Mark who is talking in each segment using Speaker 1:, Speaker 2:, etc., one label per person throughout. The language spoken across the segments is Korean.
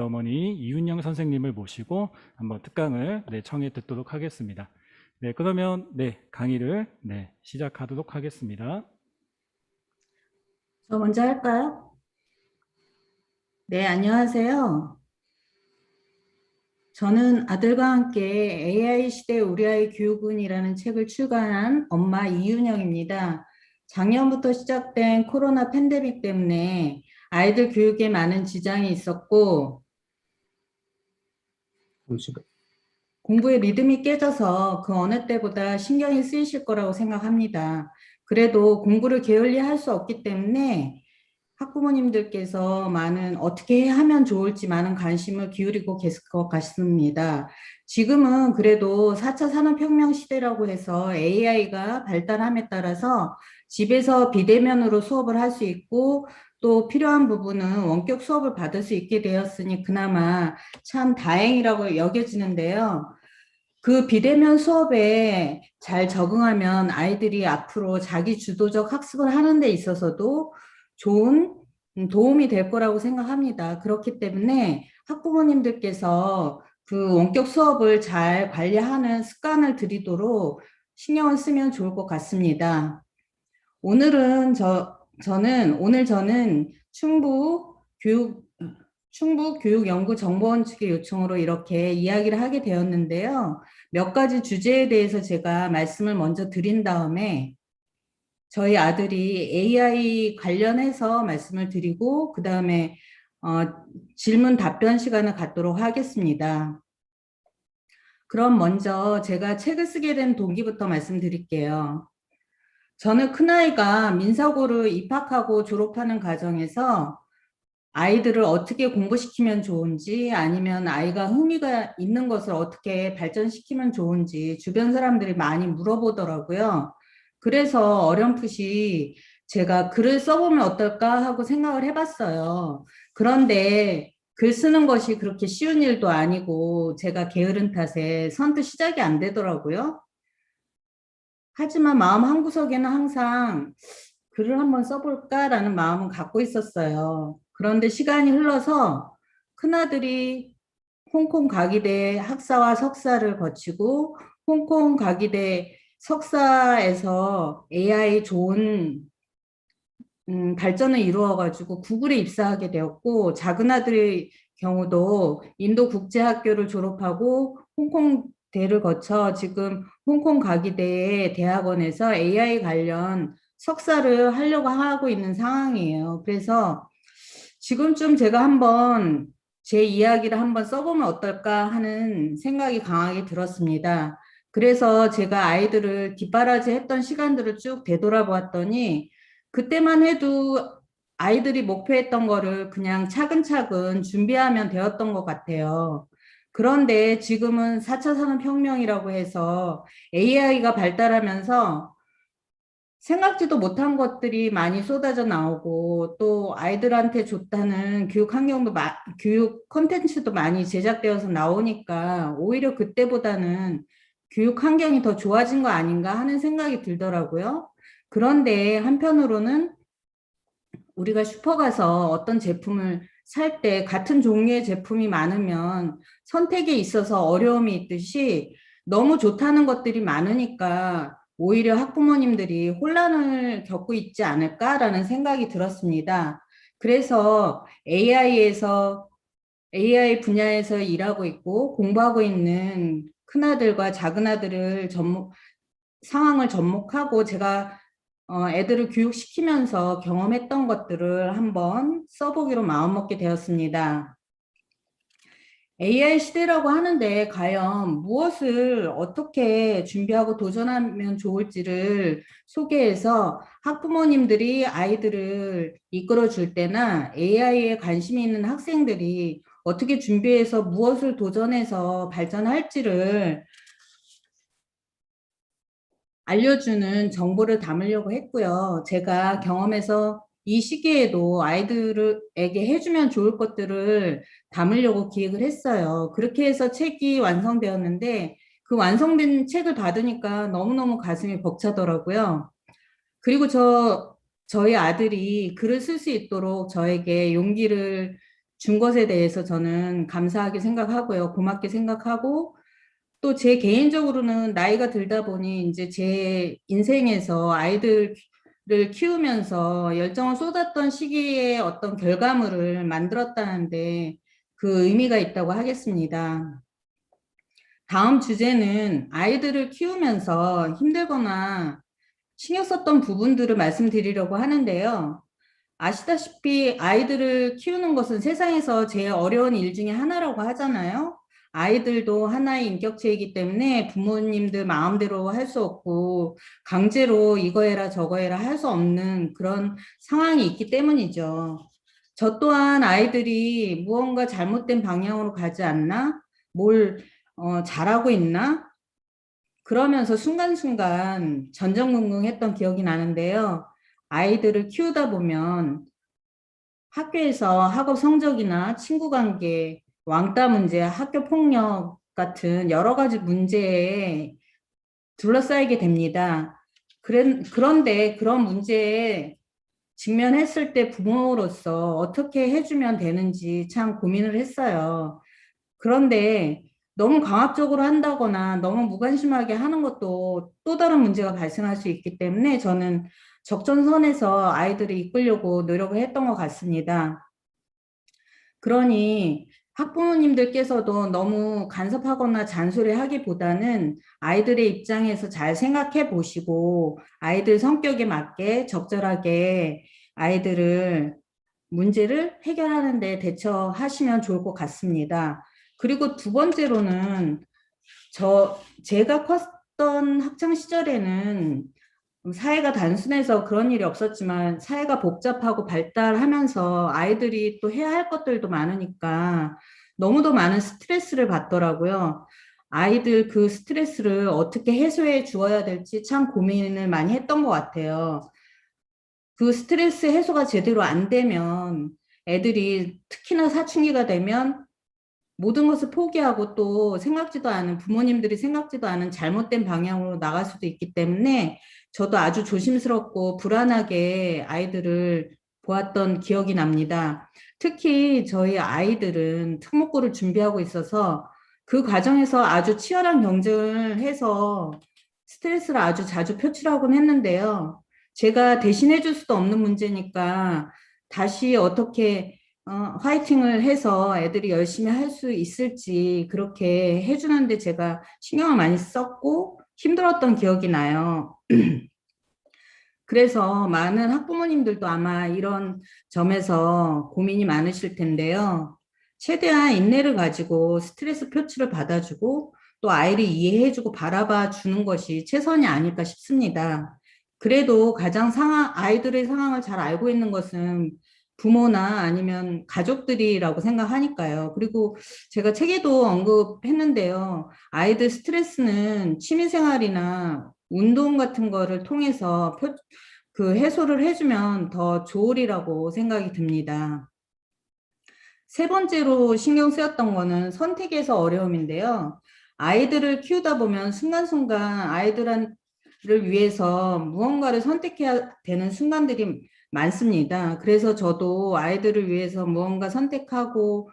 Speaker 1: 어머니 이윤영 선생님을 모시고 한번 특강을 청해 듣도록 하겠습니다. 네, 그러면 강의를 시작하도록 하겠습니다.
Speaker 2: 저 먼저 할까요? 네, 안녕하세요. 저는 아들과 함께 AI 시대 우리 아이 교육은이라는 책을 출간한 엄마 이윤영입니다. 작년부터 시작된 코로나 팬데믹 때문에 아이들 교육에 많은 지장이 있었고 공부에 리듬이 깨져서 그 어느 때보다 신경이 쓰이실 거라고 생각합니다. 그래도 공부를 게을리 할 수 없기 때문에 학부모님들께서 어떻게 하면 좋을지 많은 관심을 기울이고 계실 것 같습니다. 지금은 그래도 4차 산업혁명 시대라고 해서 AI가 발달함에 따라서 집에서 비대면으로 수업을 할 수 있고 또 필요한 부분은 원격 수업을 받을 수 있게 되었으니 그나마 참 다행이라고 여겨지는데요. 그 비대면 수업에 잘 적응하면 아이들이 앞으로 자기 주도적 학습을 하는 데 있어서도 좋은 도움이 될 거라고 생각합니다. 그렇기 때문에 학부모님들께서 그 원격 수업을 잘 관리하는 습관을 들이도록 신경을 쓰면 좋을 것 같습니다. 오늘 저는 충북교육연구정보원 측의 요청으로 이렇게 이야기를 하게 되었는데요. 몇 가지 주제에 대해서 제가 말씀을 먼저 드린 다음에 저희 아들이 AI 관련해서 말씀을 드리고 그 다음에 질문 답변 시간을 갖도록 하겠습니다. 그럼 먼저 제가 책을 쓰게 된 동기부터 말씀드릴게요. 저는 큰아이가 민사고를 입학하고 졸업하는 과정에서 아이들을 어떻게 공부시키면 좋은지 아니면 아이가 흥미가 있는 것을 어떻게 발전시키면 좋은지 주변 사람들이 많이 물어보더라고요. 그래서 어렴풋이 제가 글을 써보면 어떨까 하고 생각을 해봤어요. 그런데 글 쓰는 것이 그렇게 쉬운 일도 아니고 제가 게으른 탓에 선뜻 시작이 안 되더라고요. 하지만 마음 한구석에는 항상 글을 한번 써볼까라는 마음은 갖고 있었어요. 그런데 시간이 흘러서 큰아들이 홍콩 가기대 학사와 석사를 거치고 홍콩 가기대 석사에서 AI 좋은 발전을 이루어가지고 구글에 입사하게 되었고 작은 아들의 경우도 인도 국제학교를 졸업하고 홍콩대를 거쳐 지금 홍콩 가기대의 대학원에서 AI 관련 석사를 하려고 하고 있는 상황이에요. 그래서 지금쯤 제가 한번 제 이야기를 한번 써보면 어떨까 하는 생각이 강하게 들었습니다. 그래서 제가 아이들을 뒷바라지 했던 시간들을 쭉 되돌아보았더니 그때만 해도 아이들이 목표했던 거를 그냥 차근차근 준비하면 되었던 것 같아요. 그런데 지금은 4차 산업혁명이라고 해서 AI가 발달하면서 생각지도 못한 것들이 많이 쏟아져 나오고 또 아이들한테 좋다는 교육 콘텐츠도 많이 제작되어서 나오니까 오히려 그때보다는 교육 환경이 더 좋아진 거 아닌가 하는 생각이 들더라고요. 그런데 한편으로는 우리가 슈퍼 가서 어떤 제품을 살 때 같은 종류의 제품이 많으면 선택에 있어서 어려움이 있듯이 너무 좋다는 것들이 많으니까 오히려 학부모님들이 혼란을 겪고 있지 않을까라는 생각이 들었습니다. 그래서 AI 분야에서 일하고 있고 공부하고 있는 큰아들과 작은아들을 상황을 접목하고 제가 애들을 교육시키면서 경험했던 것들을 한번 써보기로 마음먹게 되었습니다. AI 시대라고 하는데 과연 무엇을 어떻게 준비하고 도전하면 좋을지를 소개해서 학부모님들이 아이들을 이끌어 줄 때나 AI에 관심이 있는 학생들이 어떻게 준비해서 무엇을 도전해서 발전할지를 알려주는 정보를 담으려고 했고요. 제가 경험해서 이 시기에도 아이들에게 해주면 좋을 것들을 담으려고 기획을 했어요. 그렇게 해서 책이 완성되었는데 그 완성된 책을 받으니까 너무너무 가슴이 벅차더라고요. 그리고 저희 아들이 글을 쓸 수 있도록 저에게 용기를 준 것에 대해서 저는 감사하게 생각하고요. 고맙게 생각하고 또 제 개인적으로는 나이가 들다 보니 이제 제 인생에서 아이들을 키우면서 열정을 쏟았던 시기에 어떤 결과물을 만들었다는데 그 의미가 있다고 하겠습니다. 다음 주제는 아이들을 키우면서 힘들거나 신경 썼던 부분들을 말씀드리려고 하는데요. 아시다시피 아이들을 키우는 것은 세상에서 제일 어려운 일 중에 하나라고 하잖아요. 아이들도 하나의 인격체이기 때문에 부모님들 마음대로 할 수 없고 강제로 이거 해라 저거 해라 할 수 없는 그런 상황이 있기 때문이죠. 저 또한 아이들이 무언가 잘못된 방향으로 가지 않나? 뭘 잘하고 있나? 그러면서 순간순간 전전긍긍했던 기억이 나는데요. 아이들을 키우다 보면 학교에서 학업 성적이나 친구 관계, 왕따 문제, 학교 폭력 같은 여러 가지 문제에 둘러싸이게 됩니다. 그런데 그런 문제에 직면했을 때 부모로서 어떻게 해주면 되는지 참 고민을 했어요. 그런데 너무 강압적으로 한다거나 너무 무관심하게 하는 것도 또 다른 문제가 발생할 수 있기 때문에 저는 적정선에서 아이들을 이끌려고 노력을 했던 것 같습니다. 그러니 학부모님들께서도 너무 간섭하거나 잔소리하기보다는 아이들의 입장에서 잘 생각해 보시고 아이들 성격에 맞게 적절하게 아이들을 문제를 해결하는 데 대처하시면 좋을 것 같습니다. 그리고 두 번째로는 제가 컸던 학창 시절에는 사회가 단순해서 그런 일이 없었지만 사회가 복잡하고 발달하면서 아이들이 또 해야 할 것들도 많으니까 너무도 많은 스트레스를 받더라고요. 아이들 그 스트레스를 어떻게 해소해 주어야 될지 참 고민을 많이 했던 것 같아요. 그 스트레스 해소가 제대로 안 되면 애들이 특히나 사춘기가 되면 모든 것을 포기하고 또 생각지도 않은 부모님들이 생각지도 않은 잘못된 방향으로 나갈 수도 있기 때문에 저도 아주 조심스럽고 불안하게 아이들을 보았던 기억이 납니다. 특히 저희 아이들은 특목고를 준비하고 있어서 그 과정에서 아주 치열한 경쟁을 해서 스트레스를 아주 자주 표출하곤 했는데요. 제가 대신해 줄 수도 없는 문제니까 다시 어떻게 화이팅을 해서 애들이 열심히 할 수 있을지 그렇게 해주는데 제가 신경을 많이 썼고 힘들었던 기억이 나요. 그래서 많은 학부모님들도 아마 이런 점에서 고민이 많으실 텐데요. 최대한 인내를 가지고 스트레스 표출을 받아주고 또 아이를 이해해주고 바라봐 주는 것이 최선이 아닐까 싶습니다. 그래도 가장 아이들의 상황을 잘 알고 있는 것은 부모나 아니면 가족들이라고 생각하니까요. 그리고 제가 책에도 언급했는데요. 아이들 스트레스는 취미생활이나 운동 같은 거를 통해서 그 해소를 해주면 더 좋으리라고 생각이 듭니다. 세 번째로 신경 쓰였던 거는 선택에서 어려움인데요. 아이들을 키우다 보면 순간순간 아이들을 위해서 무언가를 선택해야 되는 순간들이 많습니다. 그래서 저도 아이들을 위해서 무언가 선택하고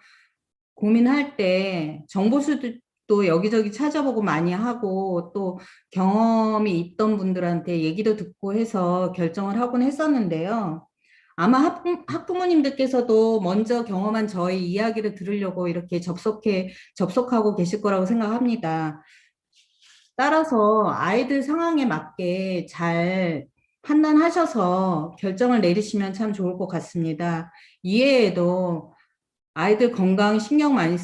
Speaker 2: 고민할 때 정보수도 여기저기 찾아보고 많이 하고 또 경험이 있던 분들한테 얘기도 듣고 해서 결정을 하곤 했었는데요. 아마 학부모님들께서도 먼저 경험한 저의 이야기를 들으려고 이렇게 접속하고 계실 거라고 생각합니다. 따라서 아이들 상황에 맞게 잘 판단하셔서 결정을 내리시면 참 좋을 것 같습니다. 이외에도 아이들 건강 신경 많이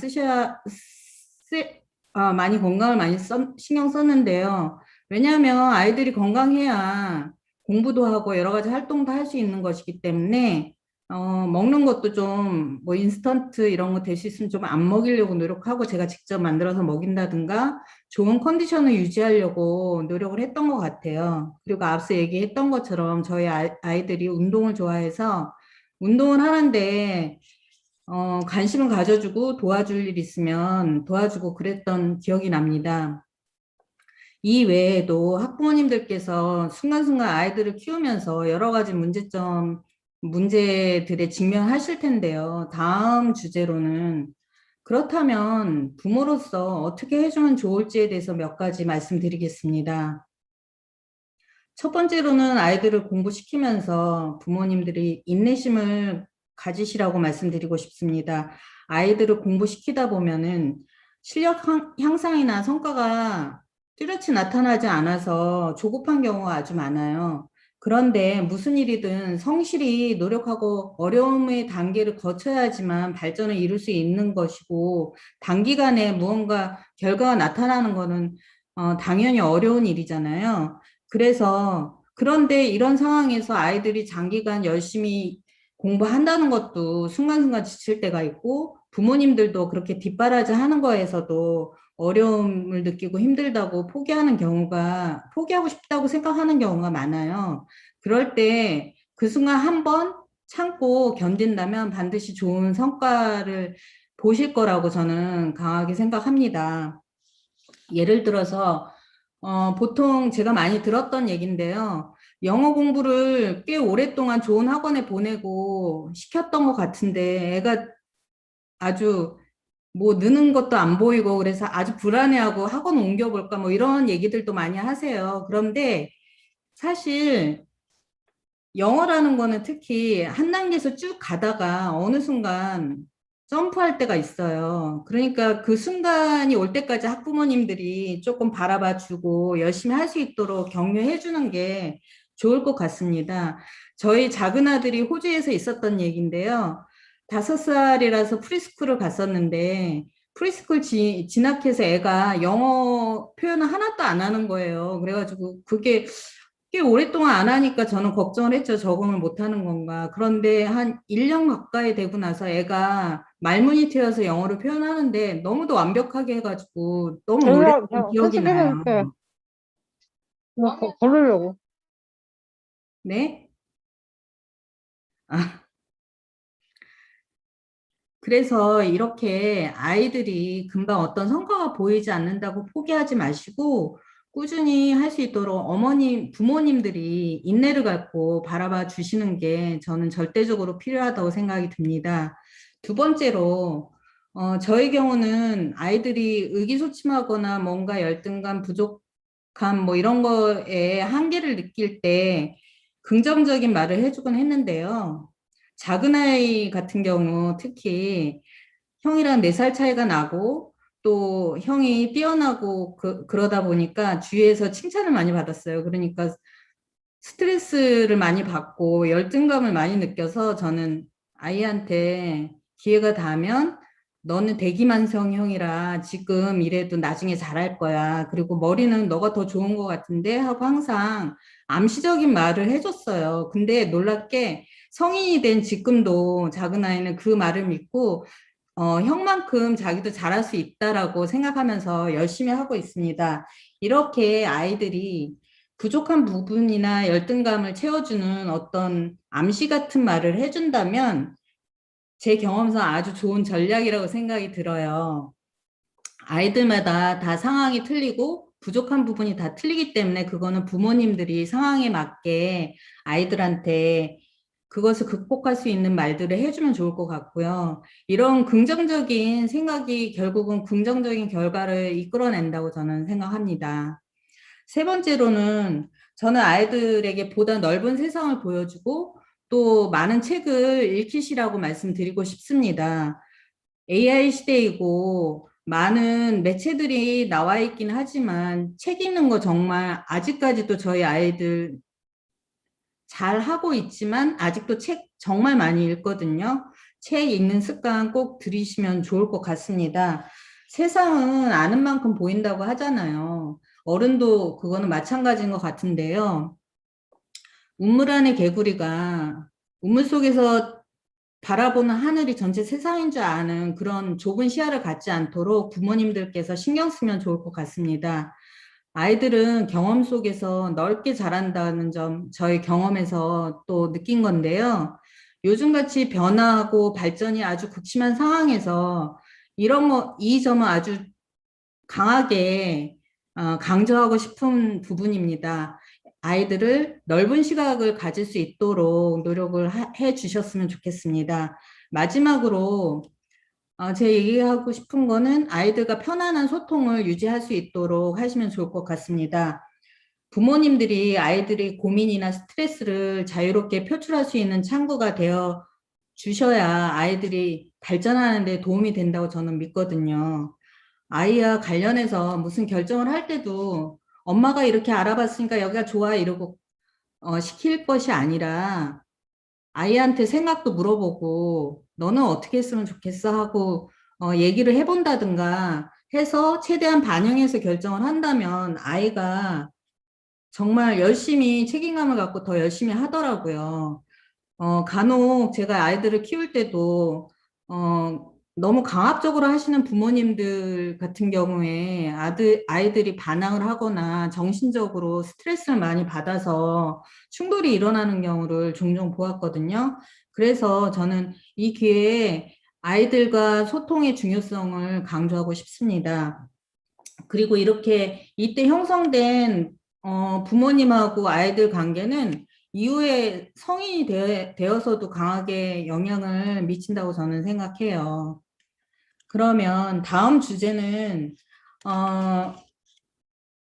Speaker 2: 많이 건강을 많이 신경 썼는데요. 왜냐하면 아이들이 건강해야 공부도 하고 여러 가지 활동도 할 수 있는 것이기 때문에 먹는 것도 좀 뭐 인스턴트 이런 거 될 수 있으면 좀 안 먹이려고 노력하고 제가 직접 만들어서 먹인다든가 좋은 컨디션을 유지하려고 노력을 했던 것 같아요. 그리고 앞서 얘기했던 것처럼 저희 아이들이 운동을 좋아해서 운동을 하는데 관심을 가져주고 도와줄 일 있으면 도와주고 그랬던 기억이 납니다. 이 외에도 학부모님들께서 순간순간 아이들을 키우면서 여러 가지 문제점을 문제들에 직면하실 텐데요. 다음 주제로는 그렇다면 부모로서 어떻게 해주면 좋을지에 대해서 몇 가지 말씀드리겠습니다. 첫 번째로는 아이들을 공부시키면서 부모님들이 인내심을 가지시라고 말씀드리고 싶습니다. 아이들을 공부시키다 보면은 실력 향상이나 성과가 뚜렷이 나타나지 않아서 조급한 경우가 아주 많아요. 그런데 무슨 일이든 성실히 노력하고 어려움의 단계를 거쳐야지만 발전을 이룰 수 있는 것이고, 단기간에 무언가 결과가 나타나는 것은 당연히 어려운 일이잖아요. 그래서 그런데 이런 상황에서 아이들이 장기간 열심히 공부한다는 것도 순간순간 지칠 때가 있고, 부모님들도 그렇게 뒷바라지 하는 거에서도 어려움을 느끼고 힘들다고 포기하고 싶다고 생각하는 경우가 많아요. 그럴 때 그 순간 한번 참고 견딘다면 반드시 좋은 성과를 보실 거라고 저는 강하게 생각합니다. 예를 들어서 보통 제가 많이 들었던 얘기인데요. 영어 공부를 꽤 오랫동안 좋은 학원에 보내고 시켰던 것 같은데 애가 아주 뭐 느는 것도 안 보이고 그래서 아주 불안해하고 학원 옮겨볼까 뭐 이런 얘기들도 많이 하세요. 그런데 사실 영어라는 거는 특히 한 단계에서 쭉 가다가 어느 순간 점프할 때가 있어요. 그러니까 그 순간이 올 때까지 학부모님들이 조금 바라봐 주고 열심히 할 수 있도록 격려해 주는 게 좋을 것 같습니다. 저희 작은 아들이 호주에서 있었던 얘기인데요. 5살이라서 프리스쿨을 갔었는데 프리스쿨 진학해서 애가 영어 표현을 하나도 안 하는 거예요. 그래가지고 그게 꽤 오랫동안 안 하니까 저는 걱정을 했죠. 적응을 못 하는 건가. 그런데 한 1년 가까이 되고 나서 애가 말문이 트여서 영어를 표현하는데 너무도 완벽하게 해가지고 너무
Speaker 3: 제가
Speaker 2: 놀랐던
Speaker 3: 그냥
Speaker 2: 기억이 나요.
Speaker 3: 편집해놓을게. 뭐, 고르려고.
Speaker 2: 네? 아, 그래서 이렇게 아이들이 금방 어떤 성과가 보이지 않는다고 포기하지 마시고 꾸준히 할 수 있도록 부모님들이 인내를 갖고 바라봐 주시는 게 저는 절대적으로 필요하다고 생각이 듭니다. 두 번째로, 저희 경우는 아이들이 의기소침하거나 뭔가 열등감, 부족함 뭐 이런 거에 한계를 느낄 때 긍정적인 말을 해주곤 했는데요. 작은 아이 같은 경우 특히 형이랑 4살 차이가 나고 또 형이 뛰어나고 그러다 보니까 주위에서 칭찬을 많이 받았어요. 그러니까 스트레스를 많이 받고 열등감을 많이 느껴서 저는 아이한테 기회가 닿으면 너는 대기만성 형이라 지금 이래도 나중에 잘할 거야. 그리고 머리는 너가 더 좋은 것 같은데 하고 항상 암시적인 말을 해줬어요. 근데 놀랍게 성인이 된 지금도 작은 아이는 그 말을 믿고 형만큼 자기도 잘할 수 있다라고 생각하면서 열심히 하고 있습니다. 이렇게 아이들이 부족한 부분이나 열등감을 채워주는 어떤 암시 같은 말을 해준다면 제 경험상 아주 좋은 전략이라고 생각이 들어요. 아이들마다 다 상황이 틀리고 부족한 부분이 다 틀리기 때문에 그거는 부모님들이 상황에 맞게 아이들한테 그것을 극복할 수 있는 말들을 해주면 좋을 것 같고요. 이런 긍정적인 생각이 결국은 긍정적인 결과를 이끌어낸다고 저는 생각합니다. 세 번째로는 저는 아이들에게 보다 넓은 세상을 보여주고 또 많은 책을 읽히시라고 말씀드리고 싶습니다. AI 시대이고 많은 매체들이 나와 있긴 하지만 책 읽는 거 정말 아직까지도 저희 아이들 잘 하고 있지만 아직도 책 정말 많이 읽거든요. 책 읽는 습관 꼭 들이시면 좋을 것 같습니다. 세상은 아는 만큼 보인다고 하잖아요. 어른도 그거는 마찬가지인 것 같은데요. 우물 안의 개구리가 우물 속에서 바라보는 하늘이 전체 세상인 줄 아는 그런 좁은 시야를 갖지 않도록 부모님들께서 신경 쓰면 좋을 것 같습니다. 아이들은 경험 속에서 넓게 자란다는 점 저희 경험에서 또 느낀 건데요. 요즘같이 변화하고 발전이 아주 극심한 상황에서 이 점은 아주 강하게 강조하고 싶은 부분입니다. 아이들을 넓은 시각을 가질 수 있도록 노력을 해 주셨으면 좋겠습니다. 마지막으로 제 얘기하고 싶은 거는 아이들과 편안한 소통을 유지할 수 있도록 하시면 좋을 것 같습니다. 부모님들이 아이들의 고민이나 스트레스를 자유롭게 표출할 수 있는 창구가 되어 주셔야 아이들이 발전하는 데 도움이 된다고 저는 믿거든요. 아이와 관련해서 무슨 결정을 할 때도 엄마가 이렇게 알아봤으니까 여기가 좋아 이러고 시킬 것이 아니라 아이한테 생각도 물어보고 너는 어떻게 했으면 좋겠어 하고 얘기를 해본다든가 해서 최대한 반영해서 결정을 한다면 아이가 정말 열심히 책임감을 갖고 더 열심히 하더라고요. 간혹 제가 아이들을 키울 때도, 너무 강압적으로 하시는 부모님들 같은 경우에 아이들이 반항을 하거나 정신적으로 스트레스를 많이 받아서 충돌이 일어나는 경우를 종종 보았거든요. 그래서 저는 이 기회에 아이들과 소통의 중요성을 강조하고 싶습니다. 그리고 이렇게 이때 형성된 부모님하고 아이들 관계는 이후에 성인이 되어서도 강하게 영향을 미친다고 저는 생각해요. 그러면 다음 주제는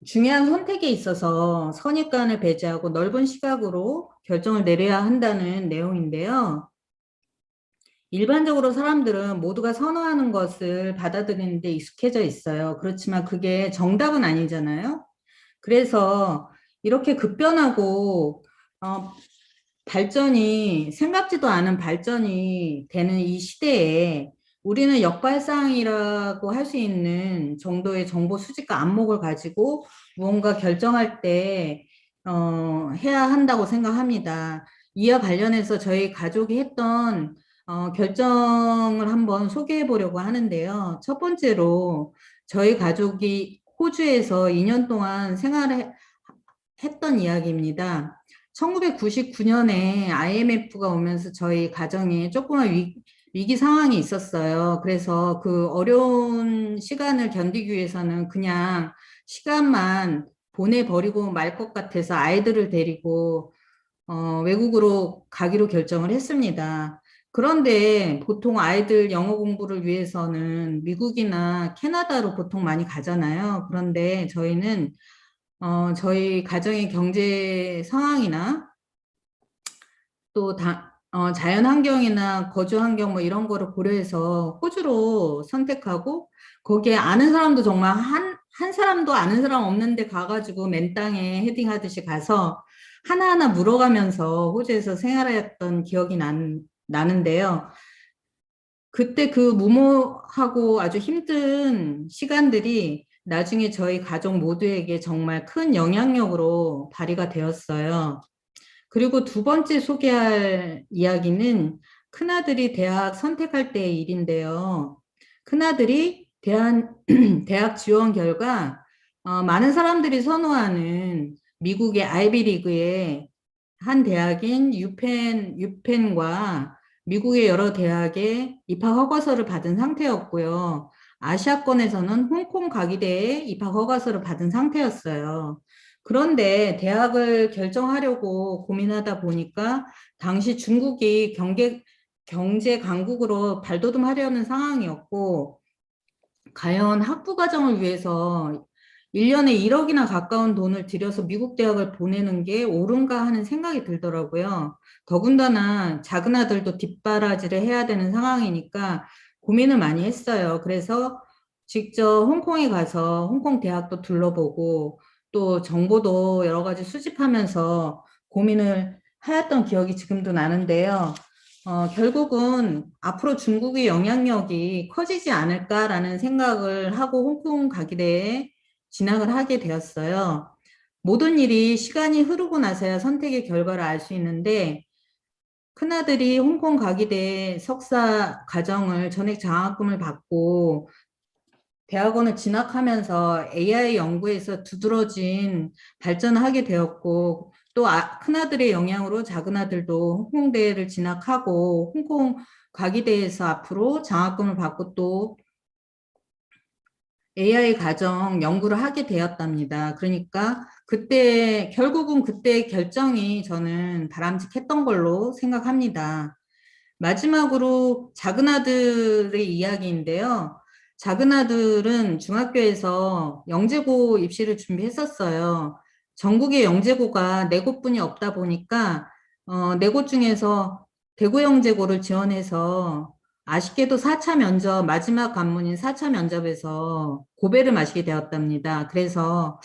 Speaker 2: 중요한 선택에 있어서 선입관을 배제하고 넓은 시각으로 결정을 내려야 한다는 내용인데요. 일반적으로 사람들은 모두가 선호하는 것을 받아들이는 데 익숙해져 있어요. 그렇지만 그게 정답은 아니잖아요. 그래서 이렇게 급변하고 발전이 생각지도 않은 발전이 되는 이 시대에 우리는 역발상이라고 할 수 있는 정도의 정보 수집과 안목을 가지고 무언가 결정할 때 해야 한다고 생각합니다. 이와 관련해서 저희 가족이 했던 결정을 한번 소개해 보려고 하는데요. 첫 번째로 저희 가족이 호주에서 2년 동안 생활을 했던 이야기입니다. 1999년에 IMF가 오면서 저희 가정에 조그만 위기 상황이 있었어요. 그래서 그 어려운 시간을 견디기 위해서는 그냥 시간만 보내버리고 말 것 같아서 아이들을 데리고 외국으로 가기로 결정을 했습니다. 그런데 보통 아이들 영어 공부를 위해서는 미국이나 캐나다로 보통 많이 가잖아요. 그런데 저희는 저희 가정의 경제 상황이나 또 자연 환경이나 거주 환경 뭐 이런 거를 고려해서 호주로 선택하고 거기에 아는 사람도 정말 한 사람도 아는 사람 없는데 가가지고 맨 땅에 헤딩하듯이 가서 하나하나 물어가면서 호주에서 생활했던 기억이 나는데요. 그때 그 무모하고 아주 힘든 시간들이 나중에 저희 가족 모두에게 정말 큰 영향력으로 발휘가 되었어요. 그리고 두 번째 소개할 이야기는 큰아들이 대학 선택할 때의 일인데요. 큰아들이 대학 지원 결과 많은 사람들이 선호하는 미국의 아이비리그의 한 대학인 유펜과 미국의 여러 대학에 입학 허가서를 받은 상태였고요. 아시아권에서는 홍콩 가기대에 입학 허가서를 받은 상태였어요. 그런데 대학을 결정하려고 고민하다 보니까 당시 중국이 경제 강국으로 발돋움하려는 상황이었고, 과연 학부 과정을 위해서 1년에 1억이나 가까운 돈을 들여서 미국 대학을 보내는 게 옳은가 하는 생각이 들더라고요. 더군다나 작은 아들도 뒷바라지를 해야 되는 상황이니까 고민을 많이 했어요. 그래서 직접 홍콩에 가서 홍콩 대학도 둘러보고 또 정보도 여러 가지 수집하면서 고민을 하였던 기억이 지금도 나는데요. 결국은 앞으로 중국의 영향력이 커지지 않을까라는 생각을 하고 홍콩 가기대에 진학을 하게 되었어요. 모든 일이 시간이 흐르고 나서야 선택의 결과를 알 수 있는데 큰아들이 홍콩 가기대 석사 과정을 전액 장학금을 받고 대학원을 진학하면서 AI 연구에서 두드러진 발전을 하게 되었고 또 큰아들의 영향으로 작은아들도 홍콩대를 진학하고 홍콩 과기대에서 앞으로 장학금을 받고 또 AI 가정 연구를 하게 되었답니다. 그러니까 결국은 그때 결정이 저는 바람직했던 걸로 생각합니다. 마지막으로 작은 아들의 이야기인데요. 작은 아들은 중학교에서 영재고 입시를 준비했었어요. 전국에 영재고가 4곳뿐이 없다 보니까 4곳 중에서 대구영재고를 지원해서 아쉽게도 4차 면접, 마지막 관문인 4차 면접에서 고배를 마시게 되었답니다. 그래서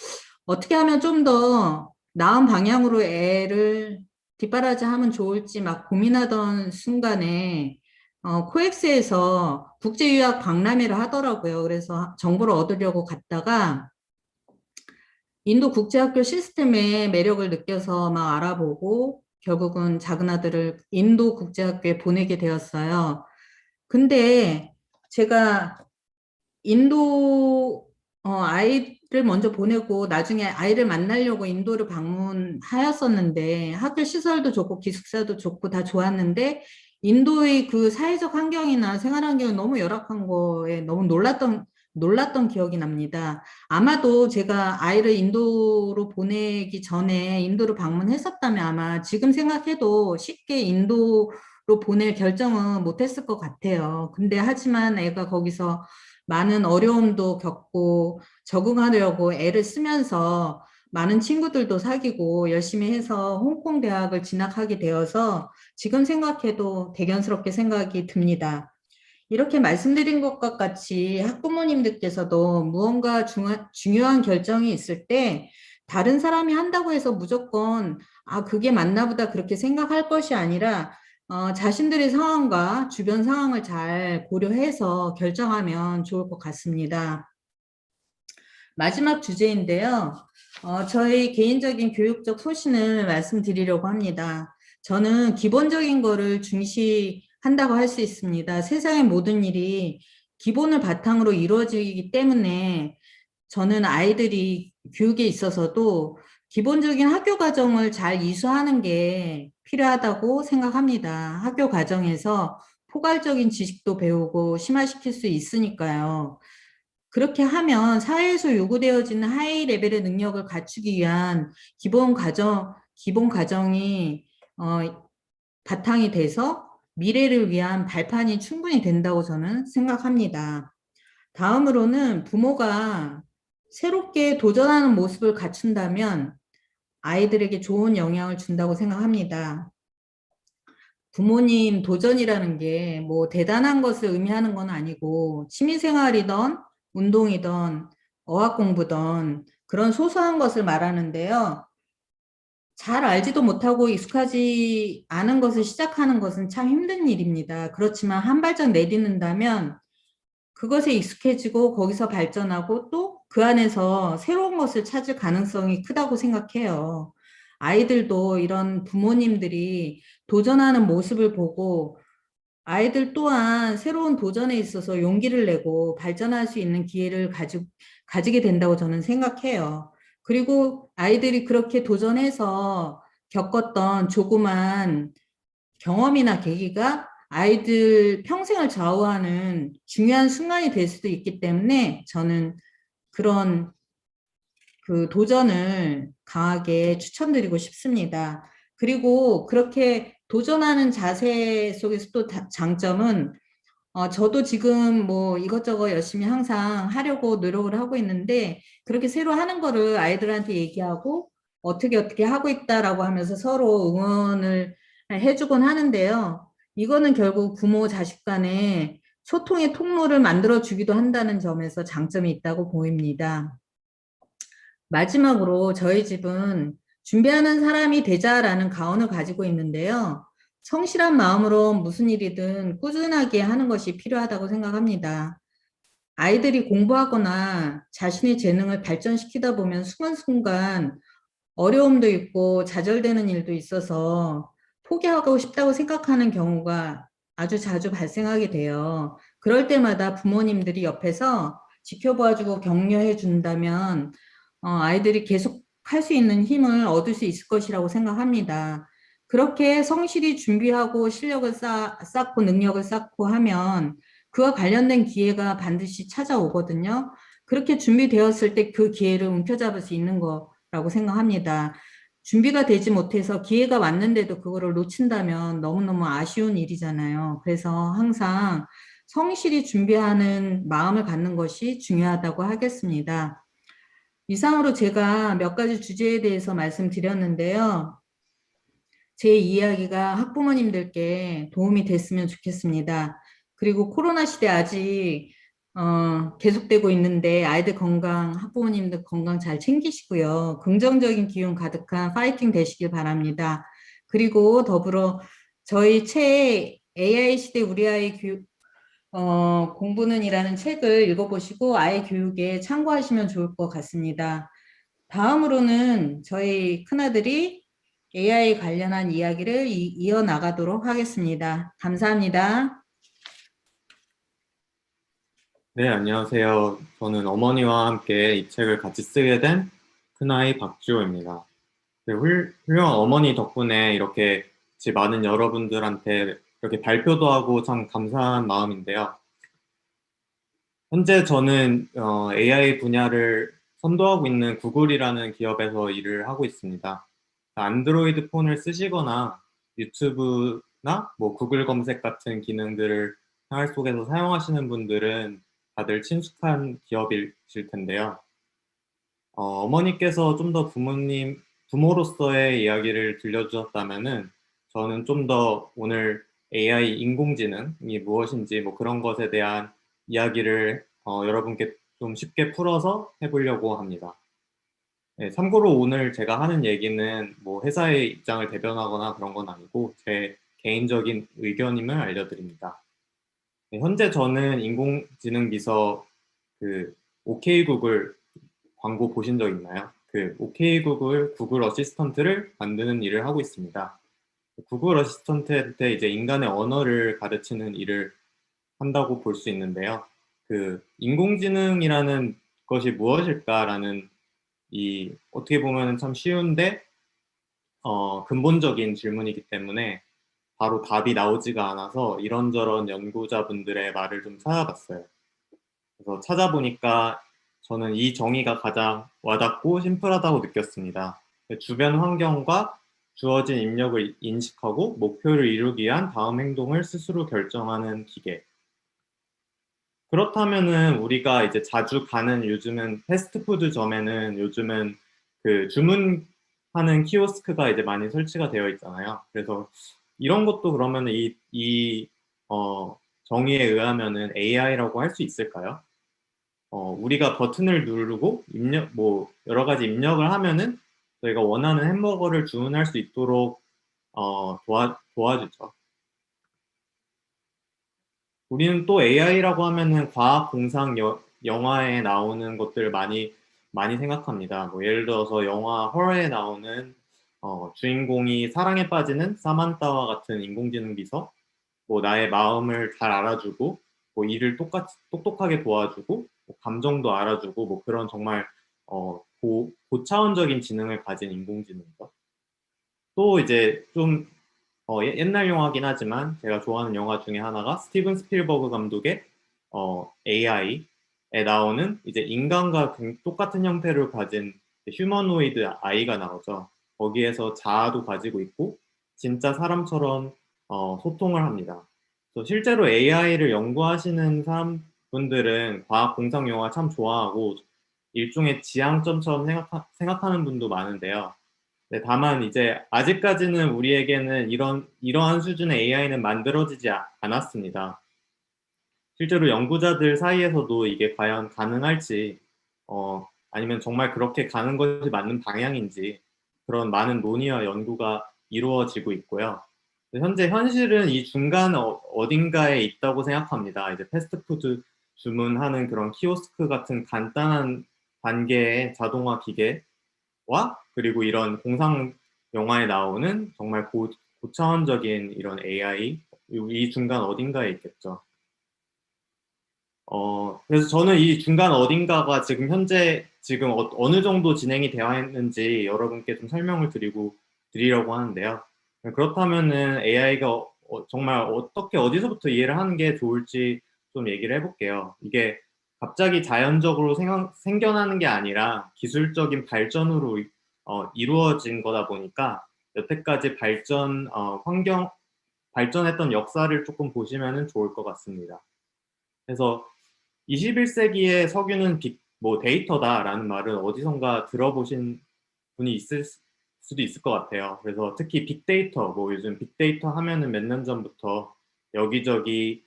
Speaker 2: 어떻게 하면 좀 더 나은 방향으로 애를 뒷바라지하면 좋을지 막 고민하던 순간에 코엑스에서 국제유학 박람회를 하더라고요. 그래서 정보를 얻으려고 갔다가 인도 국제학교 시스템의 매력을 느껴서 막 알아보고 결국은 작은 아들을 인도 국제학교에 보내게 되었어요. 근데 제가 인도 아이를 먼저 보내고 나중에 아이를 만나려고 인도를 방문하였었는데 학교 시설도 좋고 기숙사도 좋고 다 좋았는데 인도의 그 사회적 환경이나 생활 환경이 너무 열악한 거에 너무 놀랐던 기억이 납니다. 아마도 제가 아이를 인도로 보내기 전에 인도를 방문했었다면 아마 지금 생각해도 쉽게 인도로 보낼 결정은 못했을 것 같아요. 근데 하지만 애가 거기서 많은 어려움도 겪고 적응하려고 애를 쓰면서 많은 친구들도 사귀고 열심히 해서 홍콩 대학을 진학하게 되어서 지금 생각해도 대견스럽게 생각이 듭니다. 이렇게 말씀드린 것과 같이 학부모님들께서도 무언가 중요한 결정이 있을 때 다른 사람이 한다고 해서 무조건 그게 맞나 보다 그렇게 생각할 것이 아니라 자신들의 상황과 주변 상황을 잘 고려해서 결정하면 좋을 것 같습니다. 마지막 주제인데요. 저의 개인적인 교육적 소신을 말씀드리려고 합니다. 저는 기본적인 거를 중시한다고 할 수 있습니다. 세상의 모든 일이 기본을 바탕으로 이루어지기 때문에 저는 아이들이 교육에 있어서도 기본적인 학교 과정을 잘 이수하는 게 필요하다고 생각합니다. 학교 과정에서 포괄적인 지식도 배우고 심화시킬 수 있으니까요. 그렇게 하면 사회에서 요구되어지는 하이 레벨의 능력을 갖추기 위한 기본 과정이 바탕이 돼서 미래를 위한 발판이 충분히 된다고 저는 생각합니다. 다음으로는 부모가 새롭게 도전하는 모습을 갖춘다면 아이들에게 좋은 영향을 준다고 생각합니다. 부모님 도전이라는 게 뭐 대단한 것을 의미하는 건 아니고 취미생활이든 운동이든 어학 공부든 그런 소소한 것을 말하는데요. 잘 알지도 못하고 익숙하지 않은 것을 시작하는 것은 참 힘든 일입니다. 그렇지만 한 발짝 내딛는다면 그것에 익숙해지고 거기서 발전하고 또 그 안에서 새로운 것을 찾을 가능성이 크다고 생각해요. 아이들도 이런 부모님들이 도전하는 모습을 보고 아이들 또한 새로운 도전에 있어서 용기를 내고 발전할 수 있는 기회를 가지게 된다고 저는 생각해요. 그리고 아이들이 그렇게 도전해서 겪었던 조그만 경험이나 계기가 아이들 평생을 좌우하는 중요한 순간이 될 수도 있기 때문에 저는 그런 그 도전을 강하게 추천드리고 싶습니다. 그리고 그렇게 도전하는 자세 속에서 또 장점은 저도 지금 뭐 이것저것 열심히 항상 하려고 노력을 하고 있는데 그렇게 새로 하는 거를 아이들한테 얘기하고 어떻게 하고 있다라고 하면서 서로 응원을 해주곤 하는데요. 이거는 결국 부모 자식 간에 소통의 통로를 만들어 주기도 한다는 점에서 장점이 있다고 보입니다. 마지막으로 저희 집은 준비하는 사람이 되자라는 가언을 가지고 있는데요. 성실한 마음으로 무슨 일이든 꾸준하게 하는 것이 필요하다고 생각합니다. 아이들이 공부하거나 자신의 재능을 발전시키다 보면 순간순간 어려움도 있고 좌절되는 일도 있어서 포기하고 싶다고 생각하는 경우가 아주 자주 발생하게 돼요. 그럴 때마다 부모님들이 옆에서 지켜봐주고 격려해 준다면 아이들이 계속 할 수 있는 힘을 얻을 수 있을 것이라고 생각합니다. 그렇게 성실히 준비하고 실력을 쌓고 능력을 쌓고 하면 그와 관련된 기회가 반드시 찾아오거든요. 그렇게 준비되었을 때 그 기회를 움켜잡을 수 있는 거라고 생각합니다. 준비가 되지 못해서 기회가 왔는데도 그거를 놓친다면 너무너무 아쉬운 일이잖아요. 그래서 항상 성실히 준비하는 마음을 갖는 것이 중요하다고 하겠습니다. 이상으로 제가 몇 가지 주제에 대해서 말씀드렸는데요. 제 이야기가 학부모님들께 도움이 됐으면 좋겠습니다. 그리고 코로나 시대 아직 계속되고 있는데 아이들 건강, 학부모님들 건강 잘 챙기시고요. 긍정적인 기운 가득한 파이팅 되시길 바랍니다. 그리고 더불어 저희 책 AI 시대 우리 아이 교육 공부는이라는 책을 읽어보시고 아이 교육에 참고하시면 좋을 것 같습니다. 다음으로는 저희 큰아들이 AI 관련한 이야기를 이어나가도록 하겠습니다. 감사합니다.
Speaker 4: 네, 안녕하세요. 저는 어머니와 함께 이 책을 같이 쓰게 된 큰아이 박지호입니다. 네, 훌륭한 어머니 덕분에 이렇게 같이 많은 여러분들한테 이렇게 발표도 하고 참 감사한 마음인데요. 현재 저는 AI 분야를 선도하고 있는 구글이라는 기업에서 일을 하고 있습니다. 안드로이드 폰을 쓰시거나 유튜브나 뭐 구글 검색 같은 기능들을 생활 속에서 사용하시는 분들은 다들 친숙한 기업이실 텐데요. 어머니께서 좀 더 부모로서의 이야기를 들려주셨다면은 저는 좀 더 오늘 AI 인공지능이 무엇인지 뭐 그런 것에 대한 이야기를 여러분께 좀 쉽게 풀어서 해보려고 합니다. 네, 참고로 오늘 제가 하는 얘기는 뭐 회사의 입장을 대변하거나 그런 건 아니고 제 개인적인 의견임을 알려드립니다. 네, 현재 저는 인공지능 비서 그 OK 구글 광고 보신 적 있나요? 그 OK 구글 어시스턴트를 만드는 일을 하고 있습니다. 구글 어시스턴트한테 이제 인간의 언어를 가르치는 일을 한다고 볼 수 있는데요. 그 인공지능이라는 것이 무엇일까라는 이 어떻게 보면 참 쉬운데 근본적인 질문이기 때문에 바로 답이 나오지가 않아서 이런저런 연구자분들의 말을 좀 찾아봤어요. 그래서 찾아보니까 저는 이 정의가 가장 와닿고 심플하다고 느꼈습니다. 주변 환경과 주어진 입력을 인식하고 목표를 이루기 위한 다음 행동을 스스로 결정하는 기계. 그렇다면은 우리가 이제 자주 가는 요즘은 패스트푸드점에는 요즘은 그 주문하는 키오스크가 이제 많이 설치가 되어 있잖아요. 그래서 이런 것도 그러면은 정의에 의하면은 AI라고 할 수 있을까요? 우리가 버튼을 누르고 뭐 여러 가지 입력을 하면은 저희가 원하는 햄버거를 주문할 수 있도록 도와주죠. 우리는 또 AI라고 하면은 과학, 공상, 영화에 나오는 것들 많이 생각합니다. 뭐 예를 들어서 영화 허에 나오는 주인공이 사랑에 빠지는 사만타와 같은 인공지능 비서, 뭐 나의 마음을 잘 알아주고, 뭐 일을 똑똑하게 도와주고, 뭐 감정도 알아주고, 뭐 그런 정말 고차원적인 지능을 가진 인공지능이죠. 또 이제 좀 옛날 영화긴 하지만 제가 좋아하는 영화 중에 하나가 스티븐 스필버그 감독의 AI에 나오는 이제 인간과 똑같은 형태를 가진 휴머노이드 아이가 나오죠. 거기에서 자아도 가지고 있고 진짜 사람처럼 소통을 합니다. 그래서 실제로 AI를 연구하시는 사람분들은 과학 공상 영화 참 좋아하고 일종의 지향점처럼 생각하는 분도 많은데요. 네, 다만 이제 아직까지는 우리에게는 이러한 수준의 AI는 만들어지지 않았습니다. 실제로 연구자들 사이에서도 이게 과연 가능할지, 아니면 정말 그렇게 가는 것이 맞는 방향인지 그런 많은 논의와 연구가 이루어지고 있고요. 현재 현실은 이 중간 어딘가에 있다고 생각합니다. 이제 패스트푸드 주문하는 그런 키오스크 같은 간단한 단계의 자동화 기계 와 그리고 이런 공상 영화에 나오는 정말 고차원적인 이런 AI 이 중간 어딘가에 있겠죠. 그래서 저는 이 중간 어딘가가 지금 현재 지금 어느 정도 진행이 되어 있는지 여러분께 좀 설명을 드리려고 하는데요. 그렇다면은 AI가 정말 어떻게 어디서부터 이해를 하는 게 좋을지 좀 얘기를 해볼게요. 이게 갑자기 자연적으로 생겨나는 게 아니라 기술적인 발전으로 이루어진 거다 보니까 여태까지 발전했던 역사를 조금 보시면 좋을 것 같습니다. 그래서 21세기의 석유는 데이터다라는 말은 어디선가 들어보신 분이 있을 수도 있을 것 같아요. 그래서 특히 빅데이터, 요즘 빅데이터 하면은 몇 년 전부터 여기저기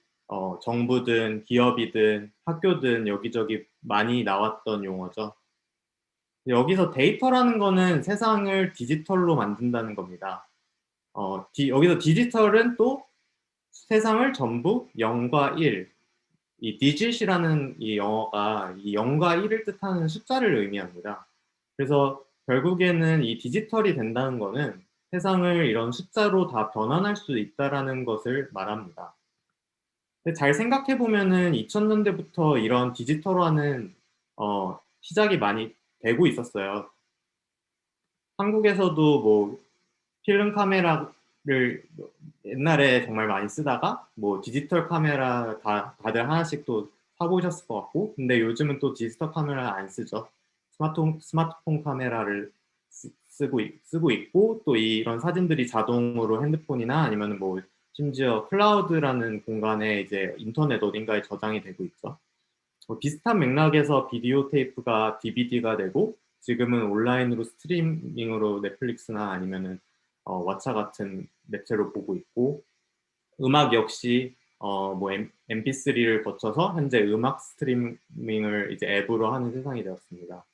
Speaker 4: 정부든 기업이든 학교든 여기저기 많이 나왔던 용어죠. 여기서 데이터라는 거는 세상을 디지털로 만든다는 겁니다. 여기서 디지털은 또 세상을 전부 0과 1, 이 digit이라는 이 영어가 이 0과 1을 뜻하는 숫자를 의미합니다. 그래서 결국에는 이 디지털이 된다는 거는 세상을 이런 숫자로 다 변환할 수 있다라는 것을 말합니다. 근데 잘 생각해 보면은 2000년대부터 이런 디지털화는 시작이 많이 되고 있었어요. 한국에서도 필름 카메라를 옛날에 정말 많이 쓰다가 디지털 카메라 다들 하나씩 또 사보셨을 것 같고, 근데 요즘은 또 디지털 카메라 안 쓰죠. 스마트폰 카메라를 쓰고 있고, 또 이런 사진들이 자동으로 핸드폰이나 아니면 심지어 클라우드라는 공간에 이제 인터넷 어딘가에 저장이 되고 있죠. 비슷한 맥락에서 비디오 테이프가 DVD가 되고, 지금은 온라인으로 스트리밍으로 넷플릭스나 아니면은 왓챠 같은 매체로 보고 있고, 음악 역시 MP3를 거쳐서 현재 음악 스트리밍을 이제 앱으로 하는 세상이 되었습니다.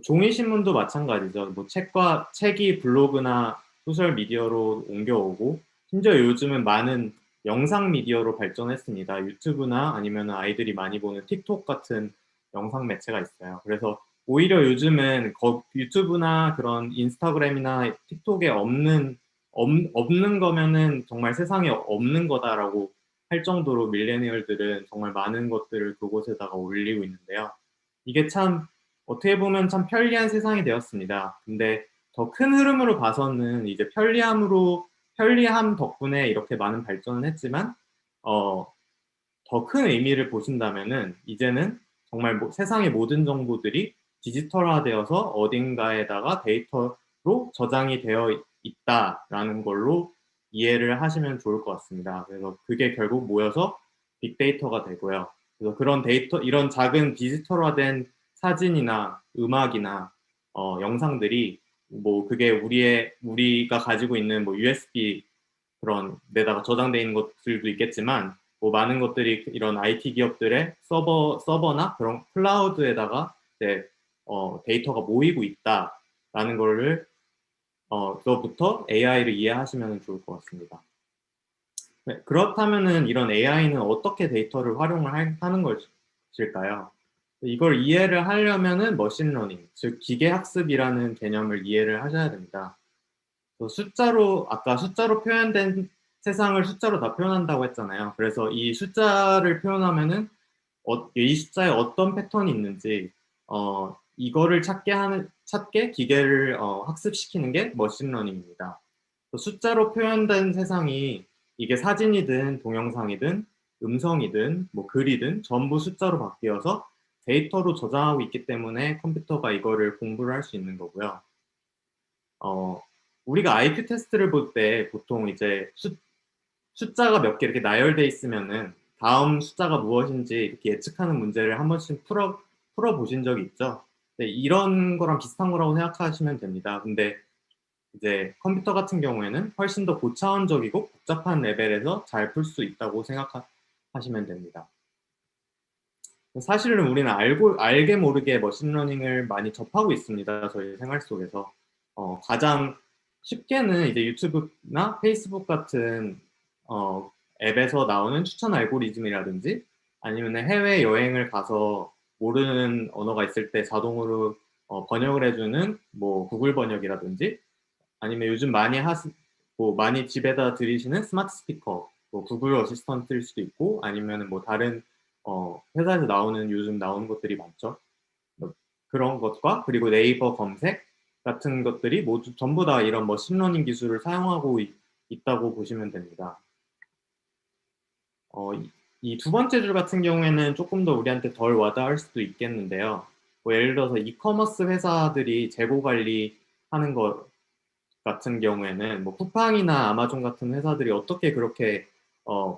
Speaker 4: 종이 신문도 마찬가지죠. 책이 블로그나 소셜 미디어로 옮겨오고, 심지어 요즘은 많은 영상 미디어로 발전했습니다. 유튜브나 아니면 아이들이 많이 보는 틱톡 같은 영상 매체가 있어요. 그래서 오히려 요즘은 유튜브나 그런 인스타그램이나 틱톡에 없는 거면은 정말 세상에 없는 거다라고 할 정도로 밀레니얼들은 정말 많은 것들을 그곳에다가 올리고 있는데요. 이게 참 어떻게 보면 참 편리한 세상이 되었습니다. 근데 더 큰 흐름으로 봐서는 이제 편리함 덕분에 이렇게 많은 발전을 했지만 더 큰 의미를 보신다면은 이제는 정말 세상의 모든 정보들이 디지털화되어서 어딘가에다가 데이터로 저장이 되어 있다라는 걸로 이해를 하시면 좋을 것 같습니다. 그래서 그게 결국 모여서 빅데이터가 되고요. 그래서 그런 이런 작은 디지털화된 사진이나 음악이나 영상들이 그게 우리가 가지고 있는 USB 그런 데다가 저장되어 있는 것들도 있겠지만 많은 것들이 이런 IT 기업들의 서버나 그런 클라우드에다가 이제 데이터가 모이고 있다라는 거를 그것부터 AI를 이해하시면 좋을 것 같습니다. 네, 그렇다면은 이런 AI는 어떻게 데이터를 활용을 하는 것일까요? 이걸 이해를 하려면은 머신러닝, 즉 기계학습이라는 개념을 이해를 하셔야 됩니다. 아까 숫자로 표현된 세상을 숫자로 다 표현한다고 했잖아요. 그래서 이 숫자를 표현하면은 이 숫자에 어떤 패턴이 있는지 이거를 찾게 기계를 학습시키는 게 머신러닝입니다. 숫자로 표현된 세상이 이게 사진이든 동영상이든 음성이든 글이든 전부 숫자로 바뀌어서 데이터로 저장하고 있기 때문에 컴퓨터가 이거를 공부를 할 수 있는 거고요. 우리가 IQ 테스트를 볼 때 보통 이제 숫자가 몇 개 이렇게 나열돼 있으면은 다음 숫자가 무엇인지 이렇게 예측하는 문제를 한 번씩 풀어보신 적이 있죠. 네, 이런 거랑 비슷한 거라고 생각하시면 됩니다. 근데 이제 컴퓨터 같은 경우에는 훨씬 더 고차원적이고 복잡한 레벨에서 잘 풀 수 있다고 생각하시면 됩니다. 사실은 우리는 알게 모르게 머신러닝을 많이 접하고 있습니다. 저희 생활 속에서. 가장 쉽게는 이제 유튜브나 페이스북 같은 앱에서 나오는 추천 알고리즘이라든지 아니면 해외 여행을 가서 모르는 언어가 있을 때 자동으로 번역을 해주는 구글 번역이라든지 아니면 요즘 많이 집에다 들이시는 스마트 스피커, 구글 어시스턴트일 수도 있고 아니면 다른 회사에서 요즘 나오는 것들이 많죠. 그런 것과 그리고 네이버 검색 같은 것들이 모두 전부 다 이런 머신러닝 기술을 사용하고 있다고 보시면 됩니다. 이 두 번째 줄 같은 경우에는 조금 더 우리한테 덜 와닿을 수도 있겠는데요. 뭐 예를 들어서 이커머스 회사들이 재고 관리하는 것 같은 경우에는 뭐 쿠팡이나 아마존 같은 회사들이 어떻게 그렇게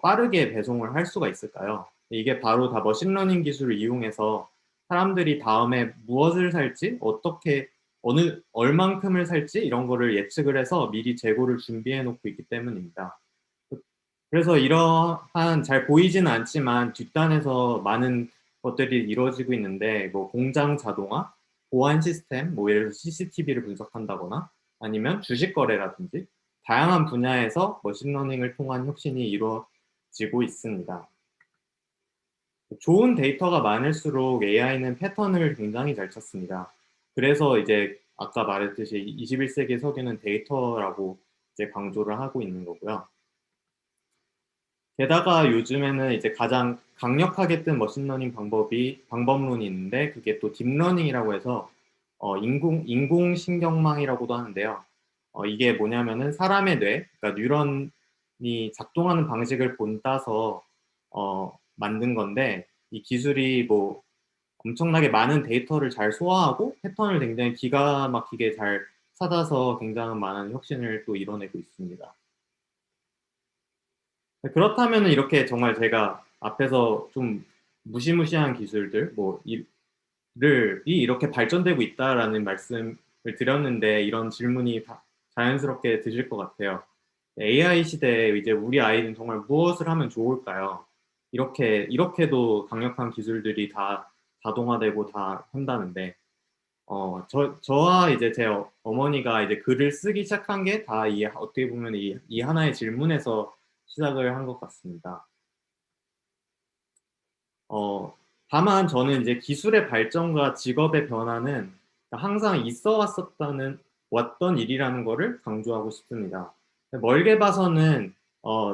Speaker 4: 빠르게 배송을 할 수가 있을까요? 이게 바로 다 머신러닝 기술을 이용해서 사람들이 다음에 무엇을 살지, 어떻게, 얼만큼을 살지 이런 거를 예측을 해서 미리 재고를 준비해 놓고 있기 때문입니다. 그래서 이러한 잘 보이지는 않지만 뒷단에서 많은 것들이 이루어지고 있는데 뭐 공장 자동화, 보안 시스템, 뭐 예를 들어서 CCTV를 분석한다거나 아니면 주식 거래라든지 다양한 분야에서 머신러닝을 통한 혁신이 이루어지고 있습니다. 좋은 데이터가 많을수록 AI는 패턴을 굉장히 잘 찾습니다. 그래서 이제 아까 말했듯이 21세기 석유는 데이터라고 이제 강조를 하고 있는 거고요. 게다가 요즘에는 이제 가장 강력하게 뜬 머신러닝 방법론이 있는데 그게 또 딥러닝이라고 해서 인공신경망이라고도 하는데요. 이게 뭐냐면은 사람의 뇌, 그러니까 뉴런이 작동하는 방식을 본따서 만든 건데 이 기술이 뭐 엄청나게 많은 데이터를 잘 소화하고 패턴을 굉장히 기가 막히게 잘 찾아서 굉장히 많은 혁신을 또 이뤄내고 있습니다. 그렇다면 이렇게 정말 제가 앞에서 좀 무시무시한 기술들, 를 이렇게 발전되고 있다라는 말씀을 드렸는데 이런 질문이 자연스럽게 드실 것 같아요. AI 시대에 이제 우리 아이는 정말 무엇을 하면 좋을까요? 이렇게도 강력한 기술들이 다 자동화되고 다 한다는데, 저와 이제 제 어머니가 이제 글을 쓰기 시작한 게 다 어떻게 보면 이 하나의 질문에서 시작을 한 것 같습니다. 어, 다만 저는 이제 기술의 발전과 직업의 변화는 항상 왔던 일이라는 거를 강조하고 싶습니다. 멀게 봐서는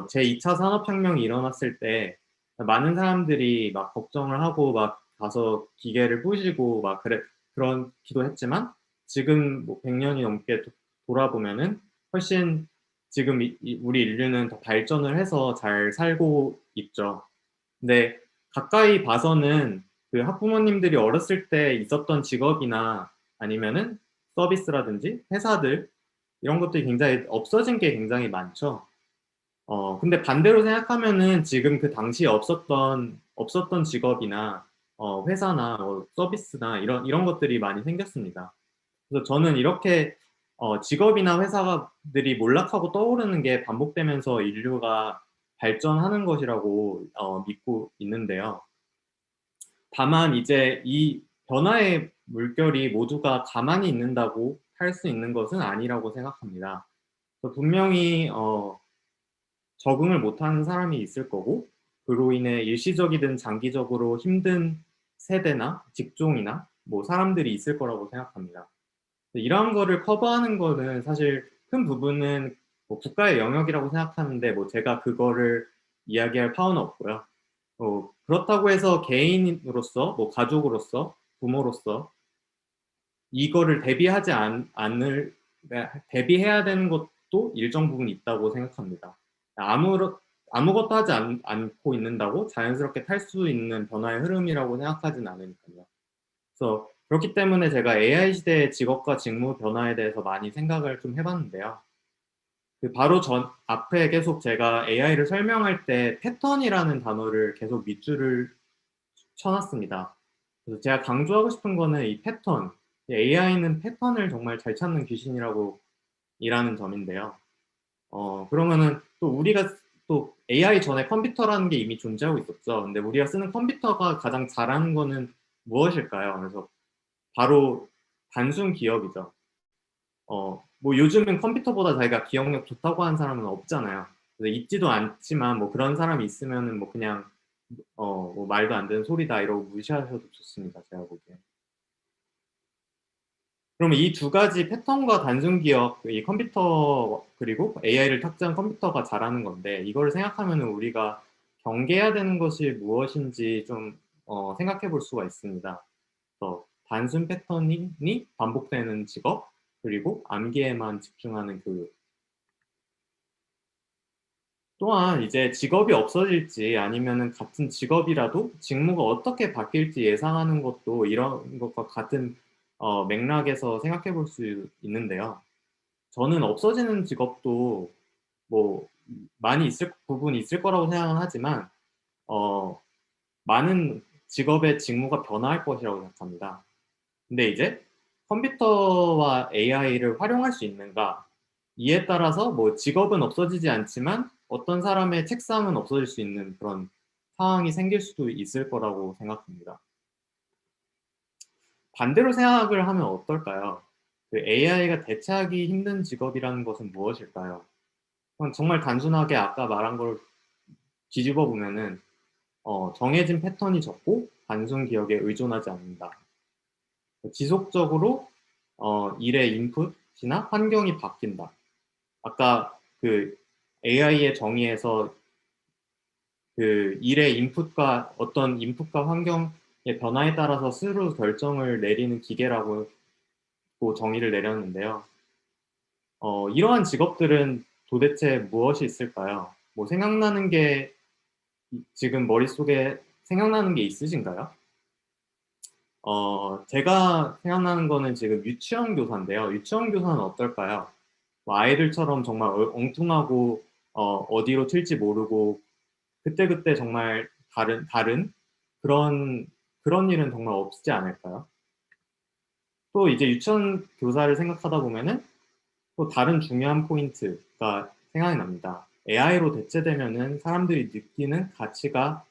Speaker 4: 제 2차 산업혁명이 일어났을 때 많은 사람들이 막 걱정을 하고 막 가서 기계를 부시고 막 그렇기도 했지만 지금 뭐 100년이 넘게 돌아보면은 훨씬 지금 우리 인류는 더 발전을 해서 잘 살고 있죠. 근데 가까이 봐서는 그 학부모님들이 어렸을 때 있었던 직업이나 아니면은 서비스라든지 회사들 이런 것들이 굉장히 없어진 게 굉장히 많죠. 근데 반대로 생각하면은 지금 그 당시에 없었던 직업이나 회사나 서비스나 이런 것들이 많이 생겼습니다. 그래서 저는 이렇게 직업이나 회사들이 몰락하고 떠오르는 게 반복되면서 인류가 발전하는 것이라고 믿고 있는데요. 다만 이제 이 변화의 물결이 모두가 가만히 있는다고 할 수 있는 것은 아니라고 생각합니다. 그래서 분명히 적응을 못하는 사람이 있을 거고 그로 인해 일시적이든 장기적으로 힘든 세대나 직종이나 뭐 사람들이 있을 거라고 생각합니다. 이러한 거를 커버하는 거는 사실 큰 부분은 뭐 국가의 영역이라고 생각하는데 뭐 제가 그거를 이야기할 파워는 없고요. 그렇다고 해서 개인으로서, 뭐 가족으로서, 부모로서 이거를 대비해야 되는 것도 일정 부분 있다고 생각합니다. 아무것도 하지 않고 있는다고 자연스럽게 탈 수 있는 변화의 흐름이라고 생각하진 않으니까요. 그래서 그렇기 때문에 제가 AI 시대의 직업과 직무 변화에 대해서 많이 생각을 좀 해봤는데요. 바로 앞에 계속 제가 AI를 설명할 때 패턴이라는 단어를 계속 밑줄을 쳐놨습니다. 그래서 제가 강조하고 싶은 거는 이 패턴, AI는 패턴을 정말 잘 찾는 귀신이라고 일하는 점인데요. 그러면은 또 우리가 또 AI 전에 컴퓨터라는 게 이미 존재하고 있었죠. 근데 우리가 쓰는 컴퓨터가 가장 잘하는 거는 무엇일까요? 그래서 바로 단순 기억이죠. 뭐 요즘은 컴퓨터보다 자기가 기억력 좋다고 하는 사람은 없잖아요. 그래서 있지도 않지만 뭐 그런 사람이 있으면은 뭐 그냥 뭐 말도 안 되는 소리다 이러고 무시하셔도 좋습니다. 제가 보기에. 그러면 이 두 가지 패턴과 단순 기억, 이 컴퓨터 그리고 AI를 탑재한 컴퓨터가 잘하는 건데 이걸 생각하면 우리가 경계해야 되는 것이 무엇인지 좀 생각해 볼 수가 있습니다. 단순 패턴이 반복되는 직업 그리고 암기에만 집중하는 교육. 또한 이제 직업이 없어질지 아니면은 같은 직업이라도 직무가 어떻게 바뀔지 예상하는 것도 이런 것과 같은 맥락에서 생각해 볼 수 있는데요. 저는 없어지는 직업도 뭐 많이 있을 부분이 있을 거라고 생각은 하지만 어, 많은 직업의 직무가 변화할 것이라고 생각합니다. 근데 이제 컴퓨터와 AI를 활용할 수 있는가? 이에 따라서 뭐 직업은 없어지지 않지만 어떤 사람의 책상은 없어질 수 있는 그런 상황이 생길 수도 있을 거라고 생각합니다. 반대로 생각을 하면 어떨까요? 그 AI가 대체하기 힘든 직업이라는 것은 무엇일까요? 그건 정말 단순하게 아까 말한 걸 뒤집어 보면은 정해진 패턴이 적고 단순 기억에 의존하지 않는다. 지속적으로 일의 인풋이나 환경이 바뀐다. 아까 그 AI의 정의에서 그 일의 인풋과 어떤 인풋과 환경의 변화에 따라서 스스로 결정을 내리는 기계라고 정의를 내렸는데요. 이러한 직업들은 도대체 무엇이 있을까요? 뭐 생각나는 게 지금 머릿속에 생각나는 게 있으신가요? 제가 생각나는 거는 지금 유치원 교사인데요. 유치원 교사는 어떨까요? 뭐 아이들처럼 정말 엉뚱하고 어디로 튈지 모르고 그때그때 정말 다른 그런 일은 정말 없지 않을까요? 또 이제 유치원 교사를 생각하다 보면은 또 다른 중요한 포인트가 생각이 납니다. AI로 대체되면은 사람들이 느끼는 가치가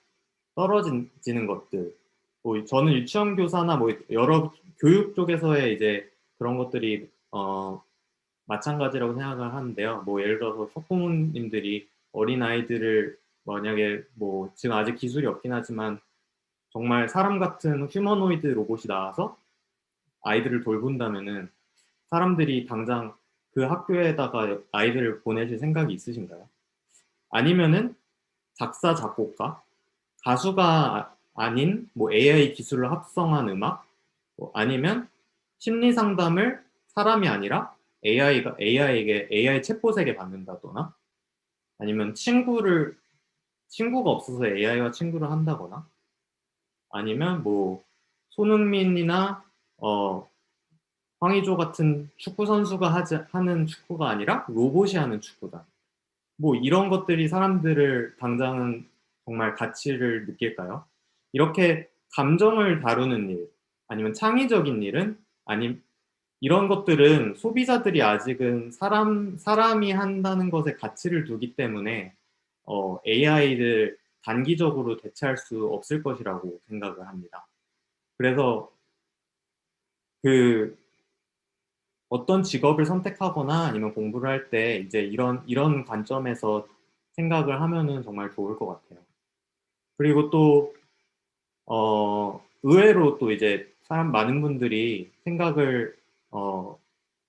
Speaker 4: 떨어지는 것들. 뭐 저는 유치원 교사나 뭐 여러 교육 쪽에서의 이제 그런 것들이 마찬가지라고 생각을 하는데요. 뭐 예를 들어서 학부모님들이 어린 아이들을 만약에 뭐 지금 아직 기술이 없긴 하지만 정말 사람 같은 휴머노이드 로봇이 나와서 아이들을 돌본다면은 사람들이 당장 그 학교에다가 아이들을 보내실 생각이 있으신가요? 아니면은 작사, 작곡가, 가수가 아닌 뭐 AI 기술을 합성한 음악, 뭐 아니면 심리 상담을 사람이 아니라 AI에게 AI 챗봇에게 받는다거나 아니면 친구가 없어서 AI와 친구를 한다거나 아니면 뭐 손흥민이나 황의조 같은 축구 선수가 하는 축구가 아니라 로봇이 하는 축구다. 뭐 이런 것들이 사람들을 당장은 정말 가치를 느낄까요? 이렇게 감정을 다루는 일, 아니면 창의적인 일은 아니 이런 것들은 소비자들이 아직은 사람이 한다는 것에 가치를 두기 때문에 AI를 단기적으로 대체할 수 없을 것이라고 생각을 합니다. 그래서 그 어떤 직업을 선택하거나 아니면 공부를 할 때 이제 이런 관점에서 생각을 하면은 정말 좋을 것 같아요. 그리고 또 의외로 또 이제 많은 분들이 생각을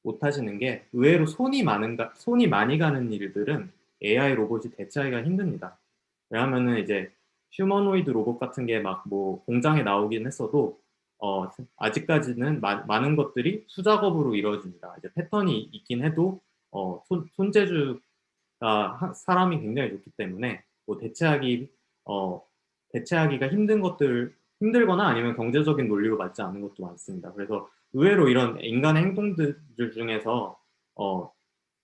Speaker 4: 못 하시는 게 의외로 손이 많이 가는 일들은 AI 로봇이 대체하기가 힘듭니다. 왜냐하면은 이제 휴머노이드 로봇 같은 게 막 뭐 공장에 나오긴 했어도 아직까지는 많은 것들이 수작업으로 이루어집니다. 이제 패턴이 있긴 해도 손재주가 사람이 굉장히 좋기 때문에 뭐 대체하기가 힘들거나 아니면 경제적인 논리로 맞지 않는 것도 많습니다. 그래서 의외로 이런 인간의 행동들 중에서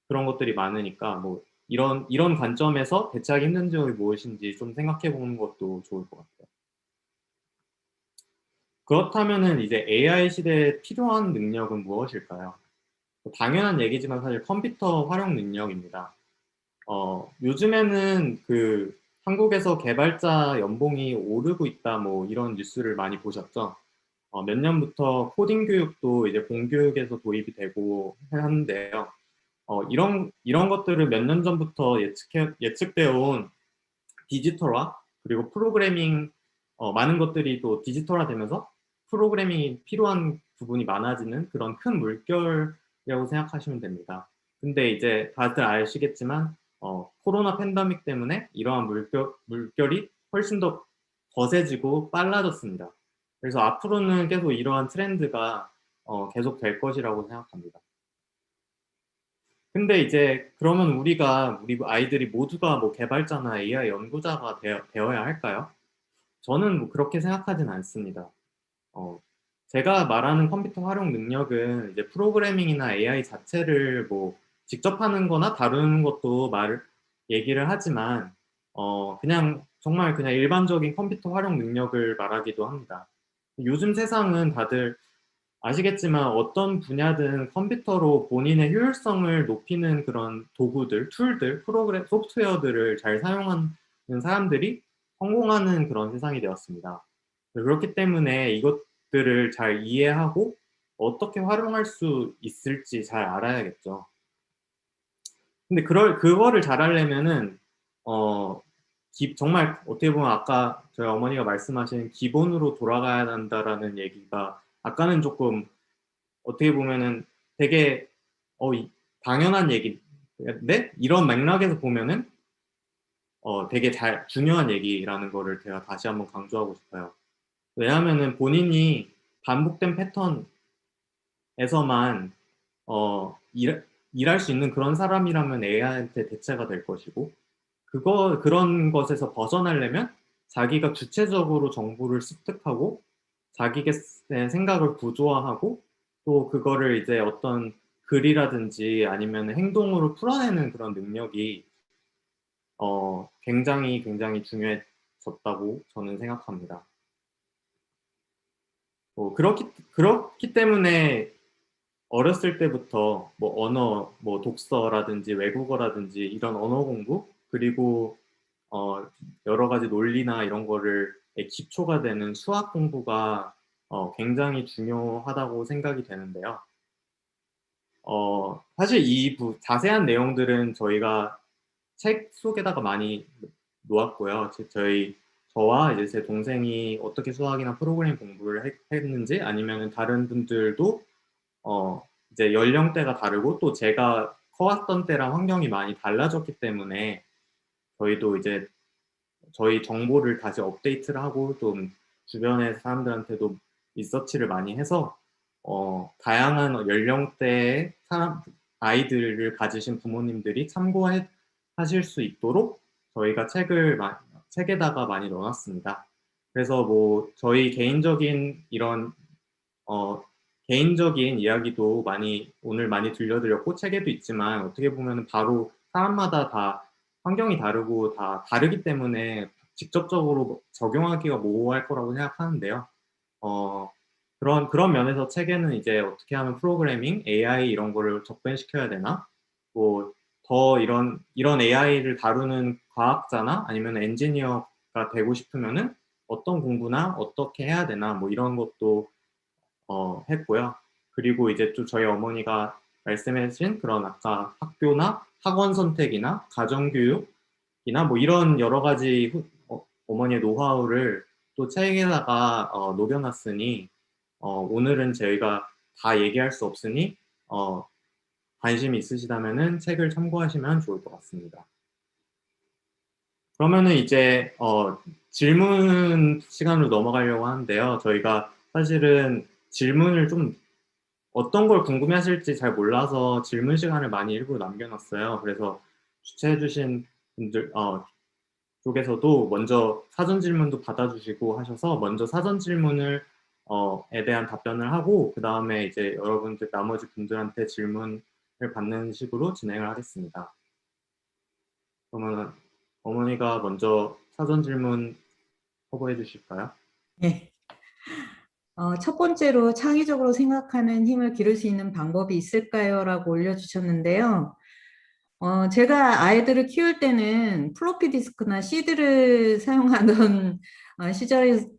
Speaker 4: 그런 것들이 많으니까 뭐 이런 관점에서 대체하기 힘든 점이 무엇인지 좀 생각해 보는 것도 좋을 것 같아요. 그렇다면은 이제 AI 시대에 필요한 능력은 무엇일까요? 당연한 얘기지만 사실 컴퓨터 활용 능력입니다. 요즘에는 그 한국에서 개발자 연봉이 오르고 있다 뭐 이런 뉴스를 많이 보셨죠? 몇 년부터 코딩 교육도 이제 공교육에서 도입이 되고 하는데요. 이런 것들을 몇 년 전부터 예측되어 온 디지털화 그리고 프로그래밍 많은 것들이 또 디지털화 되면서 프로그래밍이 필요한 부분이 많아지는 그런 큰 물결이라고 생각하시면 됩니다. 근데 이제 다들 아시겠지만 코로나 팬데믹 때문에 이러한 물결이 훨씬 더 거세지고 빨라졌습니다. 그래서 앞으로는 계속 이러한 트렌드가 계속 될 것이라고 생각합니다. 근데 이제 그러면 우리 아이들이 모두가 뭐 개발자나 AI 연구자가 되어야 할까요? 저는 뭐 그렇게 생각하진 않습니다. 어, 제가 말하는 컴퓨터 활용 능력은 이제 프로그래밍이나 AI 자체를 뭐 직접 하는 거나 다루는 것도 얘기를 하지만, 그냥 정말 그냥 일반적인 컴퓨터 활용 능력을 말하기도 합니다. 요즘 세상은 다들 아시겠지만 어떤 분야든 컴퓨터로 본인의 효율성을 높이는 그런 도구들, 툴들, 소프트웨어들을 잘 사용하는 사람들이 성공하는 그런 세상이 되었습니다. 그렇기 때문에 이것들을 잘 이해하고 어떻게 활용할 수 있을지 잘 알아야겠죠. 근데 그거를 잘 하려면은, 어, 정말 어떻게 보면 아까 저희 어머니가 말씀하신 기본으로 돌아가야 한다라는 얘기가 아까는 조금 어떻게 보면은 되게 당연한 얘기인데 이런 맥락에서 보면은 되게 중요한 얘기라는 거를 제가 다시 한번 강조하고 싶어요. 왜냐하면은 본인이 반복된 패턴에서만 일할 수 있는 그런 사람이라면 AI한테 대체가 될 것이고 그런 것에서 벗어나려면 자기가 주체적으로 정보를 습득하고 자기의 생각을 구조화하고 또 그거를 이제 어떤 글이라든지 아니면 행동으로 풀어내는 그런 능력이 굉장히 굉장히 중요해졌다고 저는 생각합니다. 그렇기 때문에 어렸을 때부터 뭐 뭐 독서라든지 외국어라든지 이런 언어 공부 그리고 여러 가지 논리나 이런 거를 기초가 되는 수학 공부가 굉장히 중요하다고 생각이 되는데요. 사실 자세한 내용들은 저희가 책 속에다가 많이 놓았고요. 저와 이제 제 동생이 어떻게 수학이나 프로그래밍 공부를 했는지 아니면 다른 분들도 이제 연령대가 다르고 또 제가 커왔던 때랑 환경이 많이 달라졌기 때문에 저희도 이제 저희 정보를 다시 업데이트를 하고 좀 주변의 사람들한테도 리서치를 많이 해서 다양한 연령대의 아이들을 가지신 부모님들이 참고하실 수 있도록 저희가 책에다가 많이 넣어놨습니다. 그래서 뭐 저희 어, 개인적인 이야기도 오늘 많이 들려드렸고 책에도 있지만 어떻게 보면 바로 사람마다 다 환경이 다르고 다 다르기 때문에 직접적으로 적용하기가 모호할 거라고 생각하는데요. 그런 면에서 책에는 이제 어떻게 하면 프로그래밍, AI 이런 거를 접근시켜야 되나? 뭐 더 이런 AI를 다루는 과학자나 아니면 엔지니어가 되고 싶으면은 어떤 공부나 어떻게 해야 되나? 뭐 이런 것도 했고요. 그리고 이제 또 저희 어머니가 말씀해주신 그런 아까 학교나 학원 선택이나 가정교육이나 뭐 이런 여러 가지 어머니의 노하우를 또 책에다가 녹여놨으니 오늘은 저희가 다 얘기할 수 없으니 관심이 있으시다면은 책을 참고하시면 좋을 것 같습니다. 그러면은 이제 질문 시간으로 넘어가려고 하는데요. 저희가 사실은 질문을 좀 어떤 걸 궁금해하실지 잘 몰라서 질문 시간을 많이 일부러 남겨놨어요. 그래서 주최해주신 분들 쪽에서도 먼저 사전 질문도 받아주시고 하셔서 먼저 사전 질문을 에 대한 답변을 하고 그 다음에 이제 여러분들 나머지 분들한테 질문을 받는 식으로 진행을 하겠습니다. 그러면 어머니가 먼저 사전 질문 커버해 주실까요?
Speaker 2: 네. 첫 번째로 창의적으로 생각하는 힘을 기를 수 있는 방법이 있을까요? 라고 올려주셨는데요. 제가 아이들을 키울 때는 플로피 디스크나 CD를 사용하던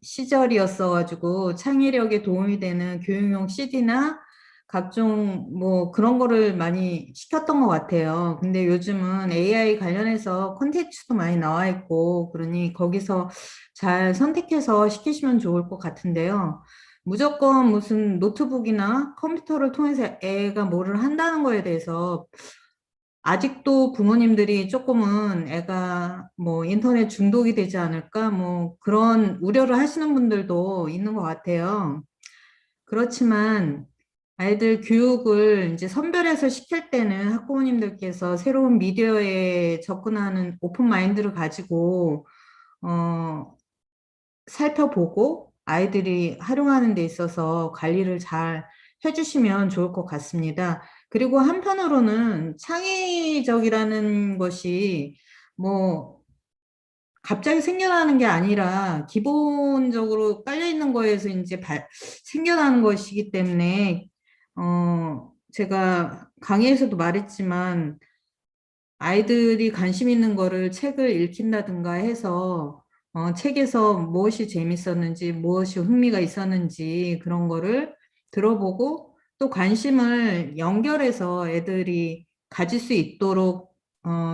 Speaker 2: 시절이었어가지고 창의력에 도움이 되는 교육용 CD나 각종 뭐 그런 거를 많이 시켰던 것 같아요. 근데 요즘은 AI 관련해서 콘텐츠도 많이 나와 있고 그러니 거기서 잘 선택해서 시키시면 좋을 것 같은데요. 무조건 무슨 노트북이나 컴퓨터를 통해서 애가 뭐를 한다는 거에 대해서 아직도 부모님들이 조금은 애가 뭐 인터넷 중독이 되지 않을까 뭐 그런 우려를 하시는 분들도 있는 것 같아요. 그렇지만 아이들 교육을 이제 선별해서 시킬 때는 학부모님들께서 새로운 미디어에 접근하는 오픈 마인드를 가지고 살펴보고 아이들이 활용하는 데 있어서 관리를 잘 해주시면 좋을 것 같습니다. 그리고 한편으로는 창의적이라는 것이 뭐 갑자기 생겨나는 게 아니라 기본적으로 깔려 있는 거에서 이제 생겨나는 것이기 때문에 제가 강의에서도 말했지만 아이들이 관심 있는 거를 책을 읽힌다든가 해서 책에서 무엇이 재밌었는지 무엇이 흥미가 있었는지 그런 거를 들어보고 또 관심을 연결해서 애들이 가질 수 있도록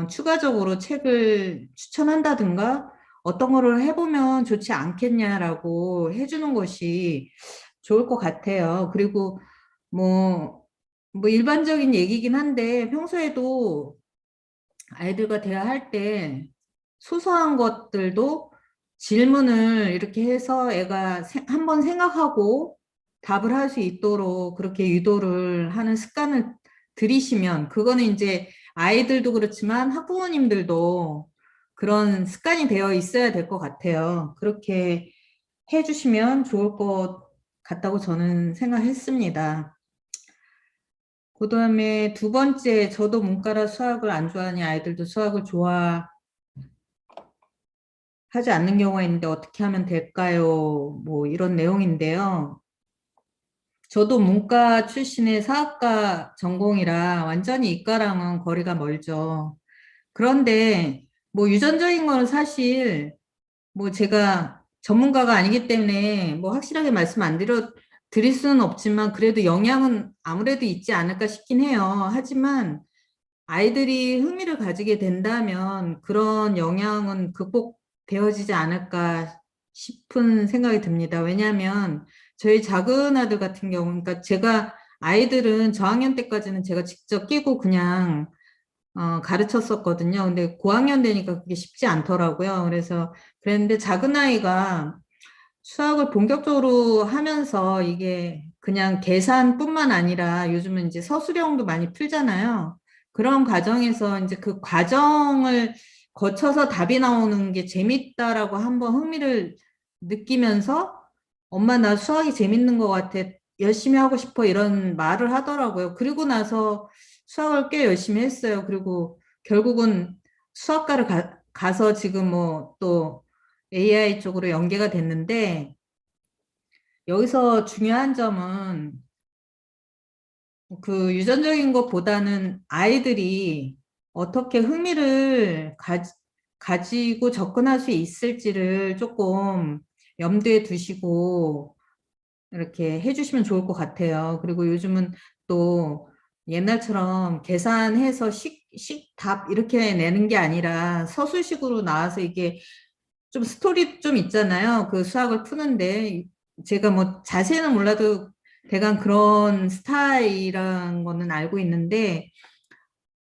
Speaker 2: 추가적으로 책을 추천한다든가 어떤 거를 해보면 좋지 않겠냐라고 해주는 것이 좋을 것 같아요. 그리고 뭐 일반적인 얘기긴 한데 평소에도 아이들과 대화할 때 소소한 것들도 질문을 이렇게 해서 애가 한번 생각하고 답을 할 수 있도록 그렇게 유도를 하는 습관을 들이시면 그거는 이제 아이들도 그렇지만 학부모님들도 그런 습관이 되어 있어야 될 것 같아요. 그렇게 해주시면 좋을 것 같다고 저는 생각했습니다. 그 다음에 두 번째, 저도 문과라 수학을 안 좋아하니 아이들도 수학을 좋아하지 않는 경우가 있는데 어떻게 하면 될까요? 뭐 이런 내용인데요. 저도 문과 출신의 사학과 전공이라 완전히 이과랑은 거리가 멀죠. 그런데 뭐 유전적인 거는 사실 뭐 제가 전문가가 아니기 때문에 뭐 확실하게 말씀 안 드릴 수는 없지만 그래도 영향은 아무래도 있지 않을까 싶긴 해요. 하지만 아이들이 흥미를 가지게 된다면 그런 영향은 극복되어지지 않을까 싶은 생각이 듭니다. 왜냐하면 저희 작은 아들 같은 경우, 그러니까 제가 아이들은 저학년 때까지는 제가 직접 끼고 그냥 가르쳤었거든요. 근데 고학년 되니까 그게 쉽지 않더라고요. 그래서 그랬는데 작은 아이가 수학을 본격적으로 하면서 이게 그냥 계산뿐만 아니라 요즘은 이제 서술형도 많이 풀잖아요. 그런 과정에서 이제 그 과정을 거쳐서 답이 나오는 게 재밌다라고 한번 흥미를 느끼면서 엄마 나 수학이 재밌는 것 같아. 열심히 하고 싶어. 이런 말을 하더라고요. 그리고 나서 수학을 꽤 열심히 했어요. 그리고 결국은 수학과를 가서 지금 뭐 또 AI 쪽으로 연계가 됐는데 여기서 중요한 점은 그 유전적인 것보다는 아이들이 어떻게 흥미를 가지고 접근할 수 있을지를 조금 염두에 두시고 이렇게 해주시면 좋을 것 같아요. 그리고 요즘은 또 옛날처럼 계산해서 답 이렇게 내는 게 아니라 서술식으로 나와서 이게 좀 스토리 좀 있잖아요. 그 수학을 푸는데 제가 뭐 자세히는 몰라도 대강 그런 스타일이란 거는 알고 있는데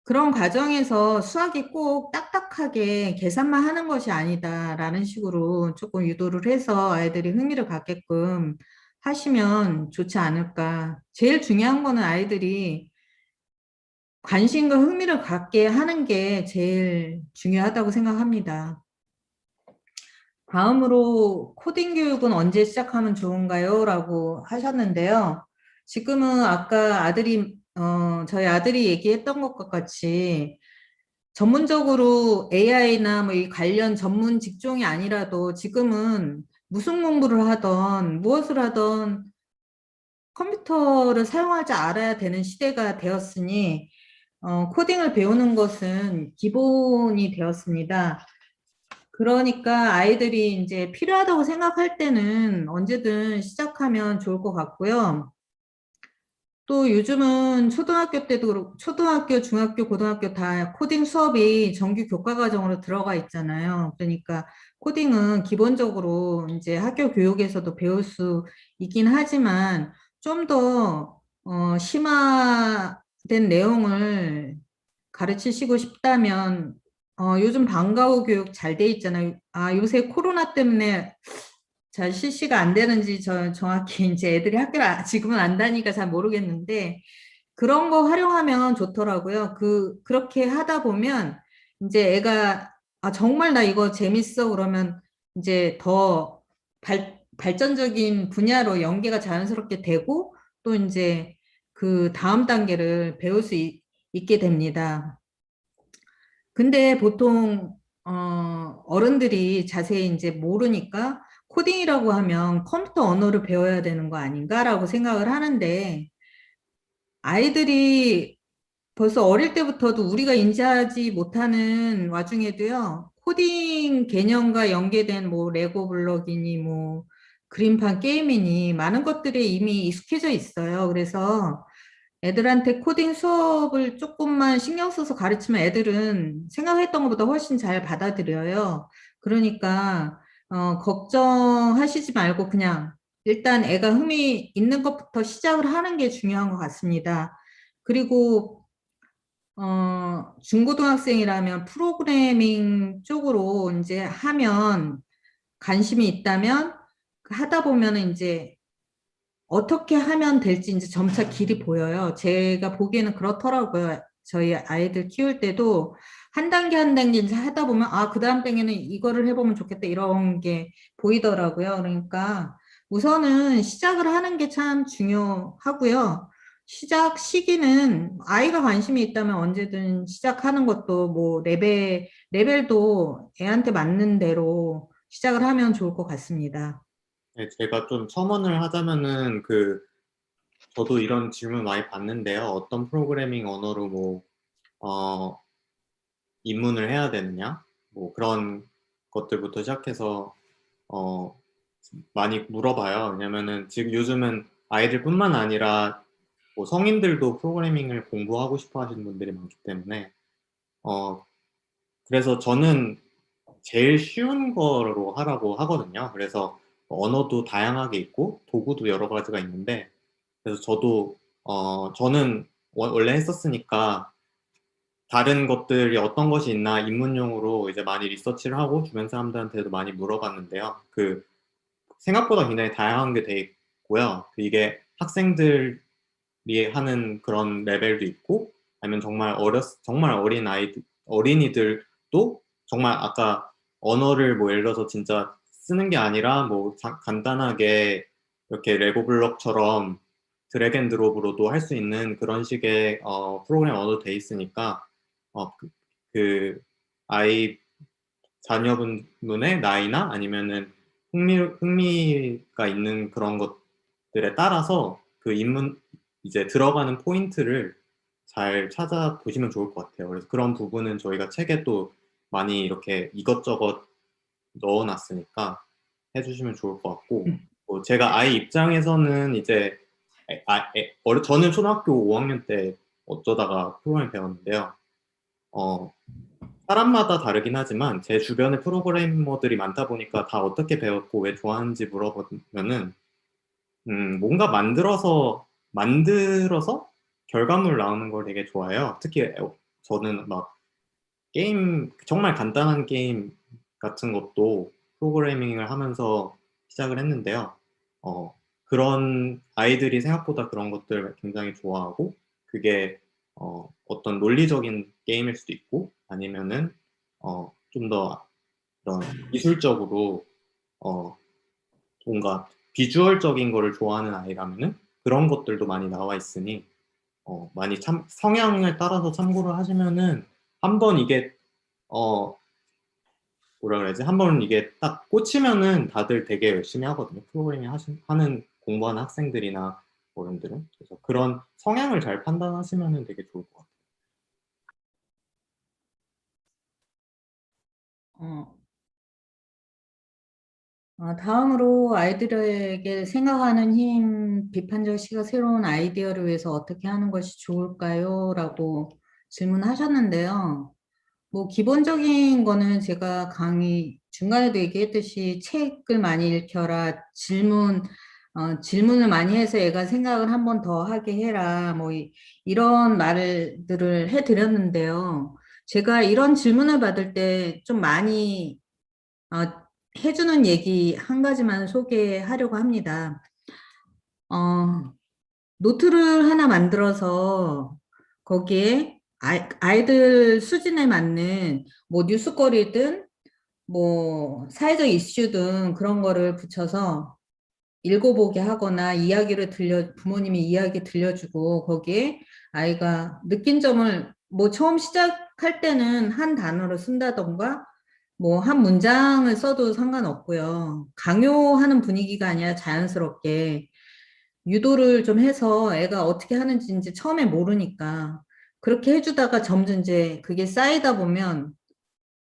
Speaker 2: 그런 과정에서 수학이 꼭 딱딱하게 계산만 하는 것이 아니다라는 식으로 조금 유도를 해서 아이들이 흥미를 갖게끔 하시면 좋지 않을까. 제일 중요한 거는 아이들이 관심과 흥미를 갖게 하는 게 제일 중요하다고 생각합니다. 다음으로 코딩 교육은 언제 시작하면 좋은가요? 라고 하셨는데요. 지금은 아까 저희 아들이 얘기했던 것과 같이 전문적으로 AI나 뭐 이 관련 전문 직종이 아니라도 지금은 무슨 공부를 하던 무엇을 하던 컴퓨터를 사용할 줄 알아야 되는 시대가 되었으니 코딩을 배우는 것은 기본이 되었습니다. 그러니까 아이들이 이제 필요하다고 생각할 때는 언제든 시작하면 좋을 것 같고요. 또 요즘은 초등학교 때도 그렇고 초등학교, 중학교, 고등학교 다 코딩 수업이 정규 교과 과정으로 들어가 있잖아요. 그러니까 코딩은 기본적으로 이제 학교 교육에서도 배울 수 있긴 하지만 좀 더 심화된 내용을 가르치시고 싶다면 요즘 방과후 교육 잘 돼 있잖아요. 아, 요새 코로나 때문에 잘 실시가 안 되는지 정확히 이제 애들이 학교를 지금은 안 다니까 잘 모르겠는데 그런 거 활용하면 좋더라고요. 그렇게 하다 보면 이제 애가 아, 정말 나 이거 재밌어 그러면 이제 더 발전적인 분야로 연계가 자연스럽게 되고 또 이제 그 다음 단계를 배울 수 있게 됩니다. 근데 보통 어른들이 자세히 이제 모르니까 코딩이라고 하면 컴퓨터 언어를 배워야 되는 거 아닌가라고 생각을 하는데 아이들이 벌써 어릴 때부터도 우리가 인지하지 못하는 와중에도요, 코딩 개념과 연계된 뭐 레고 블록이니 뭐 그림판 게임이니 많은 것들이 이미 익숙해져 있어요. 그래서 애들한테 코딩 수업을 조금만 신경 써서 가르치면 애들은 생각했던 것보다 훨씬 잘 받아들여요. 그러니까 걱정하시지 말고 그냥 일단 애가 흥미 있는 것부터 시작을 하는 게 중요한 것 같습니다. 그리고 중고등학생이라면 프로그래밍 쪽으로 이제 하면 관심이 있다면 하다 보면은 이제 어떻게 하면 될지 이제 점차 길이 보여요. 제가 보기에는 그렇더라고요. 저희 아이들 키울 때도 한 단계 한 단계 이제 하다 보면 아, 그 다음 단계는 이거를 해보면 좋겠다 이런 게 보이더라고요. 그러니까 우선은 시작을 하는 게 참 중요하고요. 시작 시기는 아이가 관심이 있다면 언제든 시작하는 것도 뭐 레벨도 애한테 맞는 대로 시작을 하면 좋을 것 같습니다.
Speaker 4: 네, 제가 좀 첨언을 하자면은 저도 이런 질문 많이 받는데요. 어떤 프로그래밍 언어로 어, 입문을 해야 되느냐? 뭐 그런 것들부터 시작해서 어, 많이 물어봐요. 왜냐면은 지금 요즘은 아이들뿐만 아니라 뭐 성인들도 프로그래밍을 공부하고 싶어 하시는 분들이 많기 때문에 어, 그래서 저는 제일 쉬운 거로 하라고 하거든요. 그래서 언어도 다양하게 있고 도구도 여러 가지가 있는데 그래서 저는 원래 했었으니까 다른 것들이 어떤 것이 있나 입문용으로 이제 많이 리서치를 하고 주변 사람들한테도 많이 물어봤는데요. 생각보다 굉장히 다양한 게 돼 있고요. 이게 학생들이 하는 그런 레벨도 있고 아니면 정말 어린이들도 정말 아까 언어를 뭐 예를 들어서 진짜 쓰는 게 아니라 뭐 간단하게 이렇게 레고 블록처럼 드래그 앤 드롭으로도 할 수 있는 그런 식의 프로그램 언어도 돼 있으니까 어, 그, 그 아이 자녀분의 나이나 아니면은 흥미가 있는 그런 것들에 따라서 이제 들어가는 포인트를 잘 찾아보시면 좋을 것 같아요. 그래서 그런 부분은 저희가 책에 또 많이 이렇게 이것저것 넣어놨으니까 해주시면 좋을 것 같고, 뭐 제가 아이 입장에서는 이제, 저는 초등학교 5학년 때 어쩌다가 프로그램 배웠는데요. 어, 사람마다 다르긴 하지만 제 주변에 프로그래머들이 많다 보니까 다 어떻게 배웠고 왜 좋아하는지 물어보면은 뭔가 만들어서 결과물 나오는 걸 되게 좋아해요. 특히 저는 막 정말 간단한 게임 같은 것도 프로그래밍을 하면서 시작을 했는데요. 그런 아이들이 생각보다 그런 것들 굉장히 좋아하고 그게 어떤 논리적인 게임일 수도 있고 아니면은 좀 더 이런 기술적으로 어, 뭔가 비주얼적인 거를 좋아하는 아이라면은 그런 것들도 많이 나와 있으니 많이 성향을 따라서 참고를 하시면은 한번 이게 어, 뭐라 그래야지? 한번 이게 딱 꽂히면은 다들 되게 열심히 하거든요. 프로그래밍 하는 공부하는 학생들이나 어른들은. 그래서 그런 성향을 잘 판단하시면은 되게 좋을 것 같아요.
Speaker 2: 어, 다음으로 아이들에게 생각하는 힘, 비판적 시각, 새로운 아이디어를 위해서 어떻게 하는 것이 좋을까요? 라고 질문하셨는데요. 뭐, 기본적인 거는 제가 강의 중간에도 얘기했듯이 책을 많이 읽혀라, 질문을 많이 해서 애가 생각을 한 번 더 하게 해라, 뭐, 이런 말들을 해드렸는데요. 제가 이런 질문을 받을 때 좀 많이 해주는 얘기 한 가지만 소개하려고 합니다. 노트를 하나 만들어서 거기에 아이들 수준에 맞는 뭐 뉴스거리든 뭐 사회적 이슈든 그런 거를 붙여서 읽어보게 하거나 부모님이 이야기 들려주고 거기에 아이가 느낀 점을 뭐 처음 시작할 때는 한 단어로 쓴다던가 뭐 한 문장을 써도 상관없고요. 강요하는 분위기가 아니라 자연스럽게 유도를 좀 해서 애가 어떻게 하는지 이제 처음에 모르니까 그렇게 해주다가 점점 이제 그게 쌓이다 보면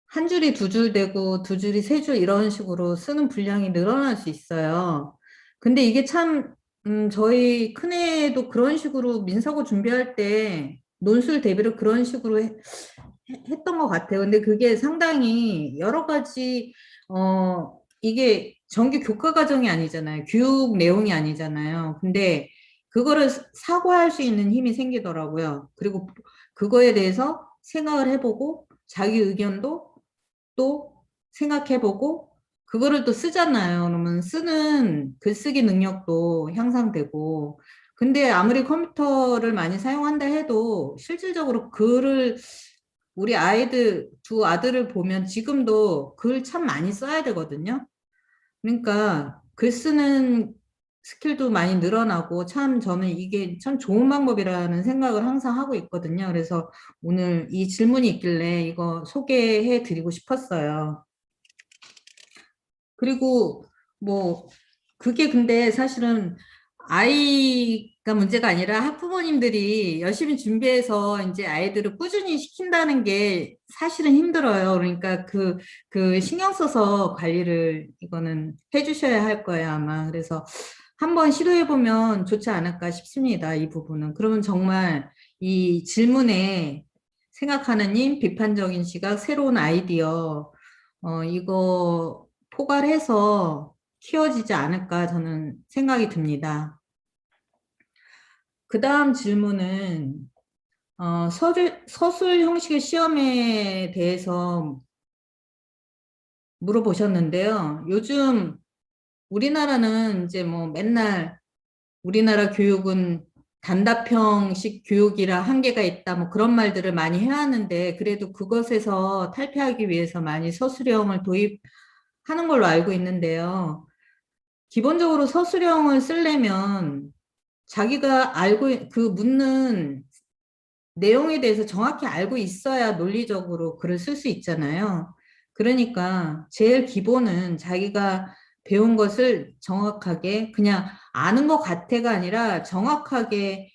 Speaker 2: 한 줄이 두 줄 되고 두 줄이 세 줄 이런 식으로 쓰는 분량이 늘어날 수 있어요. 근데 이게 참, 저희 큰애도 그런 식으로 민사고 준비할 때 논술 대비를 그런 식으로 했던 것 같아요. 근데 그게 상당히 여러 가지, 이게 정규 교과 과정이 아니잖아요. 교육 내용이 아니잖아요. 근데 그거를 사고할 수 있는 힘이 생기더라고요. 그리고 그거에 대해서 생각을 해보고 자기 의견도 또 생각해보고 그거를 또 쓰잖아요. 그러면 쓰는 글쓰기 능력도 향상되고 근데 아무리 컴퓨터를 많이 사용한다 해도 실질적으로 글을 우리 두 아들을 보면 지금도 글 참 많이 써야 되거든요. 그러니까 글 쓰는 스킬도 많이 늘어나고 참 저는 이게 참 좋은 방법이라는 생각을 항상 하고 있거든요. 그래서 오늘 이 질문이 있길래 이거 소개해 드리고 싶었어요. 그리고 뭐 그게 근데 사실은 아이가 문제가 아니라 학부모님들이 열심히 준비해서 이제 아이들을 꾸준히 시킨다는 게 사실은 힘들어요. 그러니까 그 신경 써서 관리를 이거는 해주셔야 할 거예요, 아마. 그래서 한번 시도해 보면 좋지 않을까 싶습니다, 이 부분은. 그러면 정말 이 질문에 생각하는 님, 비판적인 시각, 새로운 아이디어, 이거 포괄해서 키워지지 않을까 저는 생각이 듭니다. 그 다음 질문은 서술 형식의 시험에 대해서 물어보셨는데요. 요즘 우리나라는 이제 뭐 맨날 우리나라 교육은 단답형식 교육이라 한계가 있다 뭐 그런 말들을 많이 해왔는데 그래도 그것에서 탈피하기 위해서 많이 서술형을 도입하는 걸로 알고 있는데요. 기본적으로 서술형을 쓰려면 자기가 그 묻는 내용에 대해서 정확히 알고 있어야 논리적으로 글을 쓸 수 있잖아요. 그러니까 제일 기본은 자기가 배운 것을 정확하게 그냥 아는 것 같아가 아니라 정확하게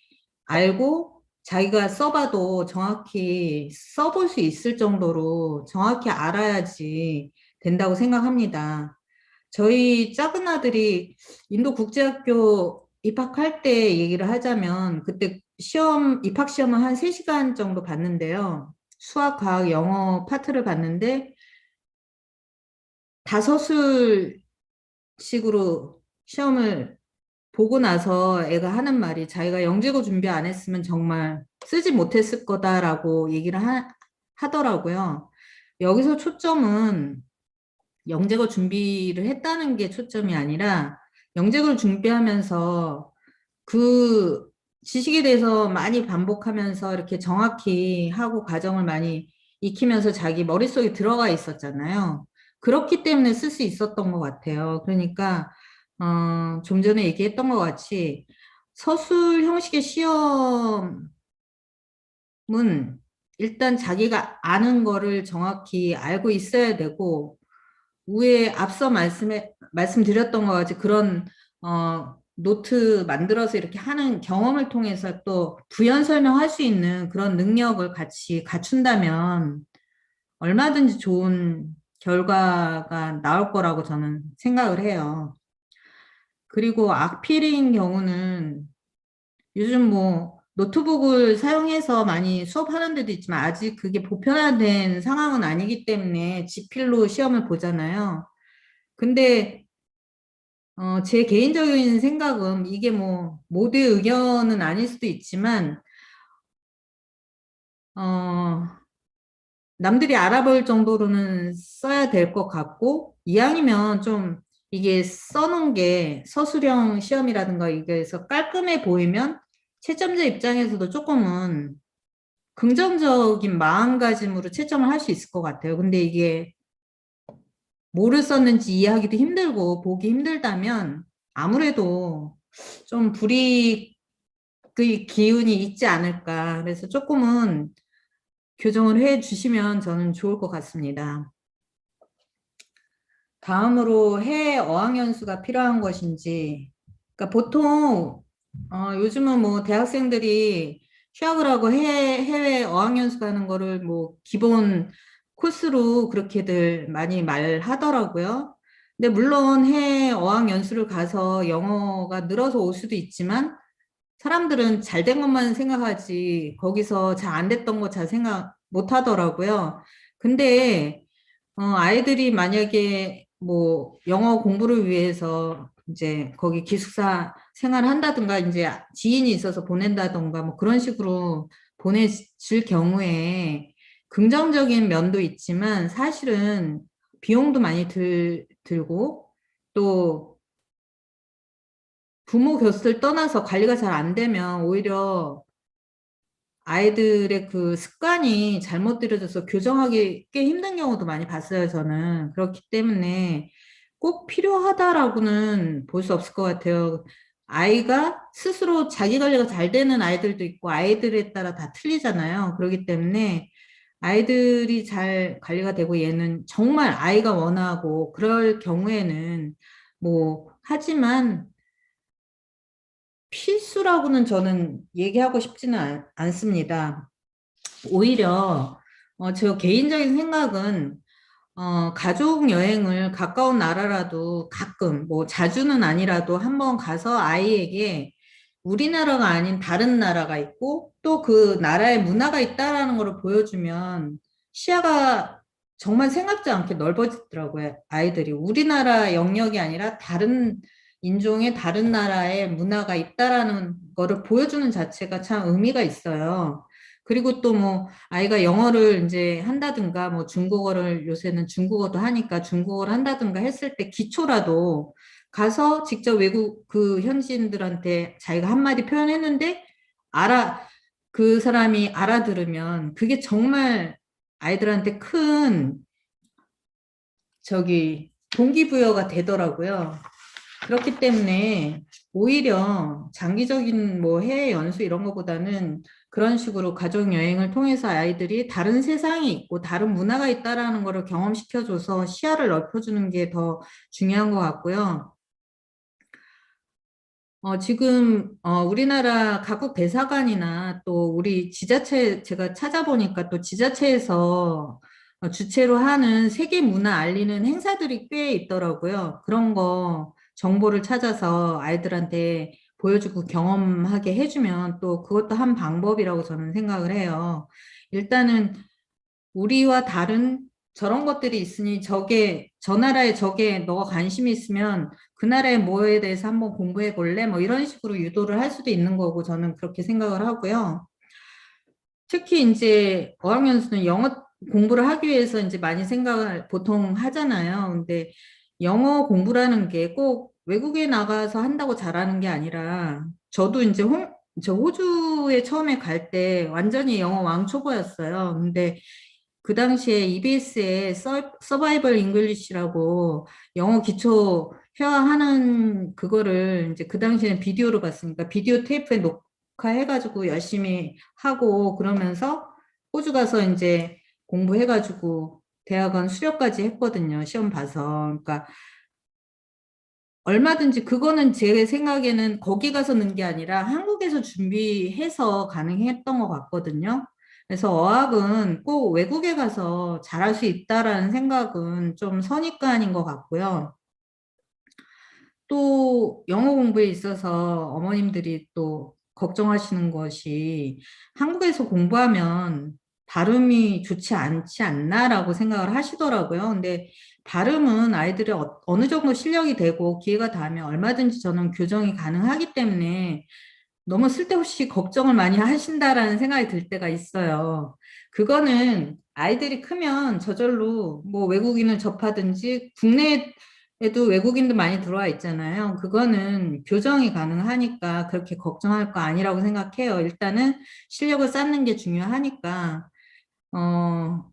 Speaker 2: 알고 자기가 써봐도 정확히 써볼 수 있을 정도로 정확히 알아야지 된다고 생각합니다. 저희 작은 아들이 인도 국제학교 입학할 때 얘기를 하자면 그때 입학 시험을 한 3시간 정도 봤는데요. 수학, 과학, 영어 파트를 봤는데 다서술식으로 시험을 보고 나서 애가 하는 말이 자기가 영재고 준비 안 했으면 정말 쓰지 못했을 거다라고 얘기를 하더라고요. 여기서 초점은 영재고 준비를 했다는 게 초점이 아니라 영재고를 준비하면서 그 지식에 대해서 많이 반복하면서 이렇게 정확히 하고 과정을 많이 익히면서 자기 머릿속에 들어가 있었잖아요. 그렇기 때문에 쓸 수 있었던 것 같아요. 그러니까 좀 전에 얘기했던 것 같이 서술 형식의 시험은 일단 자기가 아는 거를 정확히 알고 있어야 되고 위에 앞서 말씀드렸던 것 같이 그런 노트 만들어서 이렇게 하는 경험을 통해서 또 부연 설명할 수 있는 그런 능력을 같이 갖춘다면 얼마든지 좋은 결과가 나올 거라고 저는 생각을 해요. 그리고 악필인 경우는 요즘 뭐 노트북을 사용해서 많이 수업하는 데도 있지만 아직 그게 보편화된 상황은 아니기 때문에 지필로 시험을 보잖아요. 근데 제 개인적인 생각은 이게 뭐 모두의 의견은 아닐 수도 있지만 남들이 알아볼 정도로는 써야 될 것 같고, 이왕이면 좀 이게 써놓은 게 서술형 시험이라든가 이게서 깔끔해 보이면 채점자 입장에서도 조금은 긍정적인 마음가짐으로 채점을 할 수 있을 것 같아요. 근데 이게 뭐를 썼는지 이해하기도 힘들고 보기 힘들다면 아무래도 좀 불이익의 기운이 있지 않을까. 그래서 조금은 교정을 해 주시면 저는 좋을 것 같습니다. 다음으로 해외 어학연수가 필요한 것인지. 그러니까 보통 요즘은 뭐 대학생들이 휴학을 하고 해외 어학연수 가는 거를 뭐 기본 코스로 그렇게들 많이 말하더라고요. 근데 물론 해외 어학연수를 가서 영어가 늘어서 올 수도 있지만 사람들은 잘 된 것만 생각하지 거기서 잘 안 됐던 거 잘 생각 못 하더라고요. 근데 아이들이 만약에 뭐 영어 공부를 위해서 이제 거기 기숙사 생활을 한다든가 이제 지인이 있어서 보낸다든가 뭐 그런 식으로 보내질 경우에 긍정적인 면도 있지만 사실은 비용도 많이 들고 또 부모 교수를 떠나서 관리가 잘 안 되면 오히려 아이들의 그 습관이 잘못 들여져서 교정하기 꽤 힘든 경우도 많이 봤어요, 저는. 그렇기 때문에 꼭 필요하다라고는 볼 수 없을 것 같아요. 아이가 스스로 자기 관리가 잘 되는 아이들도 있고 아이들에 따라 다 틀리잖아요. 그렇기 때문에 아이들이 잘 관리가 되고 얘는 정말 아이가 원하고 그럴 경우에는 뭐 하지만 필수라고는 저는 얘기하고 싶지는 않습니다. 오히려 저 개인적인 생각은 가족 여행을 가까운 나라라도 가끔 뭐 자주는 아니라도 한번 가서 아이에게 우리나라가 아닌 다른 나라가 있고 또 그 나라의 문화가 있다라는 걸 보여주면 시야가 정말 생각지 않게 넓어지더라고요. 아이들이 우리나라 영역이 아니라 다른 인종의 다른 나라의 문화가 있다라는 거를 보여주는 자체가 참 의미가 있어요. 그리고 또 뭐 아이가 영어를 이제 한다든가 뭐 중국어를 요새는 중국어도 하니까 중국어를 한다든가 했을 때 기초라도 가서 직접 외국 그 현지인들한테 자기가 한마디 표현했는데 그 사람이 알아들으면 그게 정말 아이들한테 큰 동기부여가 되더라고요. 그렇기 때문에 오히려 장기적인 뭐 해외 연수 이런 것보다는 그런 식으로 가족 여행을 통해서 아이들이 다른 세상이 있고 다른 문화가 있다라는 거를 경험시켜줘서 시야를 넓혀주는 게 더 중요한 것 같고요. 지금 우리나라 각국 대사관이나 또 우리 지자체 제가 찾아보니까 또 지자체에서 주최로 하는 세계 문화 알리는 행사들이 꽤 있더라고요. 그런 거 정보를 찾아서 아이들한테 보여주고 경험하게 해주면 또 그것도 한 방법이라고 저는 생각을 해요. 일단은 우리와 다른 저런 것들이 있으니 저 나라에 저게 너가 관심이 있으면 그 나라의 뭐에 대해서 한번 공부해 볼래? 뭐 이런 식으로 유도를 할 수도 있는 거고 저는 그렇게 생각을 하고요. 특히 이제 어학연수는 영어 공부를 하기 위해서 이제 많이 생각을 보통 하잖아요. 근데 영어 공부라는 게 꼭 외국에 나가서 한다고 잘하는 게 아니라 저도 이제 저 호주에 처음에 갈 때 완전히 영어 왕초보였어요. 근데 그 당시에 EBS에 서바이벌 잉글리시라고 영어 기초 회화하는 그거를 이제 그 당시에는 비디오로 봤으니까 비디오 테이프에 녹화해가지고 열심히 하고 그러면서 호주 가서 이제 공부해가지고 대학원 수료까지 했거든요. 시험 봐서. 그러니까 얼마든지 그거는 제 생각에는 거기 가서 는 게 아니라 한국에서 준비해서 가능했던 것 같거든요. 그래서 어학은 꼭 외국에 가서 잘할 수 있다라는 생각은 좀 선입관인 것 같고요. 또 영어 공부에 있어서 어머님들이 또 걱정하시는 것이 한국에서 공부하면 발음이 좋지 않지 않나라고 생각을 하시더라고요. 근데 발음은 아이들이 어느 정도 실력이 되고 기회가 닿으면 얼마든지 저는 교정이 가능하기 때문에 너무 쓸데없이 걱정을 많이 하신다라는 생각이 들 때가 있어요. 그거는 아이들이 크면 저절로 뭐 외국인을 접하든지 국내에도 외국인도 많이 들어와 있잖아요. 그거는 교정이 가능하니까 그렇게 걱정할 거 아니라고 생각해요. 일단은 실력을 쌓는 게 중요하니까, 어,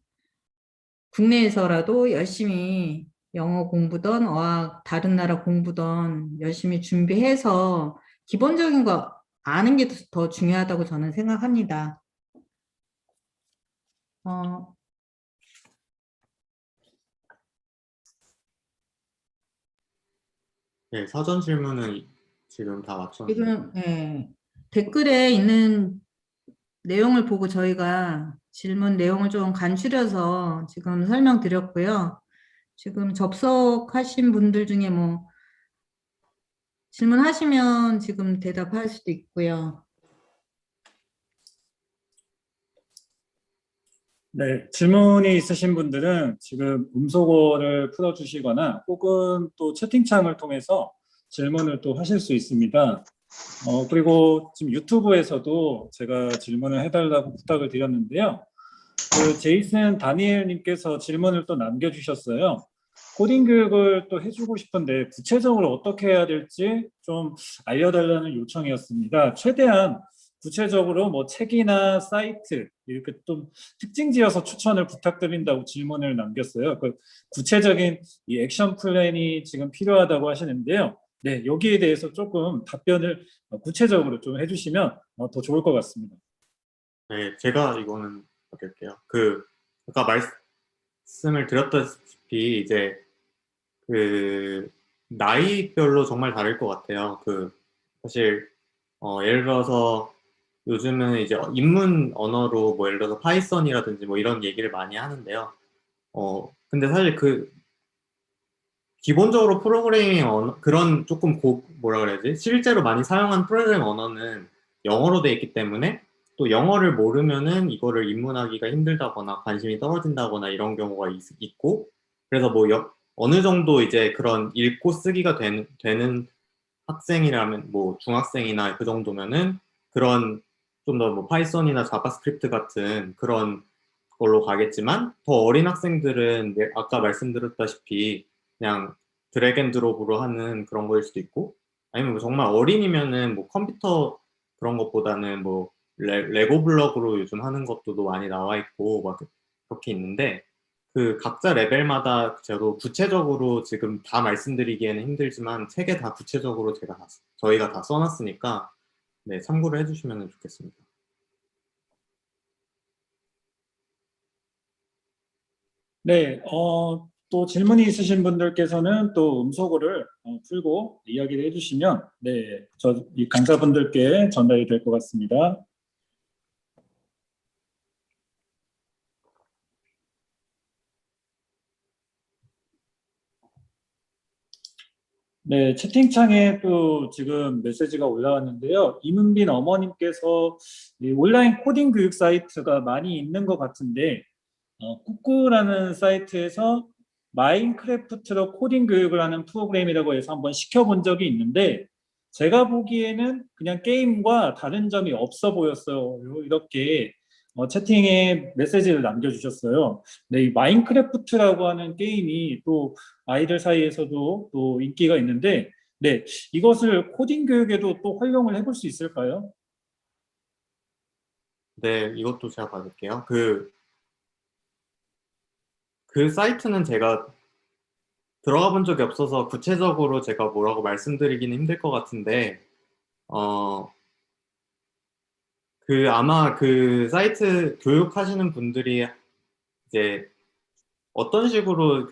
Speaker 2: 국내에서라도 열심히 영어 공부든 어학 다른 나라 공부든 열심히 준비해서 기본적인 거 아는 게 더 중요하다고 저는 생각합니다. 어,
Speaker 4: 네, 사전 질문은 지금 다 맞췄는데.
Speaker 2: 지금 댓글에 있는 내용을 보고 저희가 질문 내용을 좀 간추려서 지금 설명드렸고요. 지금 접속하신 분들 중에 뭐 질문하시면 지금 대답할 수도 있고요.
Speaker 1: 네, 질문이 있으신 분들은 지금 음소거를 풀어주시거나 혹은 또 채팅창을 통해서 질문을 또 하실 수 있습니다. 그리고 지금 유튜브에서도 제가 질문을 해달라고 부탁을 드렸는데요. 그 제이슨 다니엘님께서 질문을 또 남겨주셨어요. 코딩 교육을 또 해주고 싶은데 구체적으로 어떻게 해야 될지 좀 알려달라는 요청이었습니다. 최대한 구체적으로 뭐 책이나 사이트 이렇게 좀 특징 지어서 추천을 부탁드린다고 질문을 남겼어요. 그 구체적인 이 액션 플랜이 지금 필요하다고 하시는데요. 네, 여기에 대해서 조금 답변을 구체적으로 좀 해주시면 더 좋을 것 같습니다.
Speaker 4: 네, 제가 이거는 드릴게요. 아까 말씀을 드렸다시피 이제 나이별로 정말 다를 것 같아요. 사실 예를 들어서 요즘은 이제 입문 언어로 뭐 예를 들어서 파이썬이라든지 뭐 이런 얘기를 많이 하는데요. 근데 사실 기본적으로 프로그래밍 언어, 그런 조금 뭐라 그래야지? 실제로 많이 사용한 프로그래밍 언어는 영어로 돼 있기 때문에 또 영어를 모르면은 이거를 입문하기가 힘들다거나 관심이 떨어진다거나 이런 경우가 있고, 그래서 뭐 어느 정도 이제 그런 읽고 쓰기가 되는 학생이라면 뭐 중학생이나 그 정도면은 그런 좀 더 뭐 파이썬이나 자바스크립트 같은 그런 걸로 가겠지만, 더 어린 학생들은 아까 말씀드렸다시피 그냥 드래그 앤 드롭으로 하는 그런 거일 수도 있고, 아니면 뭐 정말 어린이면은 뭐 컴퓨터 그런 것보다는 뭐 레고 블럭으로 요즘 하는 것도 많이 나와 있고 막 그렇게 있는데, 각자 레벨마다 저도 구체적으로 지금 다 말씀드리기에는 힘들지만 책에 다 구체적으로 저희가 다 써놨으니까 네, 참고를 해주시면 좋겠습니다.
Speaker 1: 네, 또 질문이 있으신 분들께서는 또 음소거를 풀고 이야기를 해주시면 네, 이 강사분들께 전달이 될 것 같습니다. 네, 채팅창에 또 지금 메시지가 올라왔는데요. 이문빈 어머님께서 이 온라인 코딩 교육 사이트가 많이 있는 것 같은데 쿠쿠라는 사이트에서 마인크래프트로 코딩 교육을 하는 프로그램이라고 해서 한번 시켜본 적이 있는데 제가 보기에는 그냥 게임과 다른 점이 없어 보였어요. 이렇게 채팅에 메시지를 남겨주셨어요. 네, 이 마인크래프트라고 하는 게임이 또 아이들 사이에서도 또 인기가 있는데 네, 이것을 코딩 교육에도 또 활용을 해볼 수 있을까요?
Speaker 4: 네, 이것도 제가 받을게요. 사이트는 제가 들어가 본 적이 없어서 구체적으로 제가 뭐라고 말씀드리기는 힘들 것 같은데, 어, 아마 그 사이트 교육하시는 분들이 이제 어떤 식으로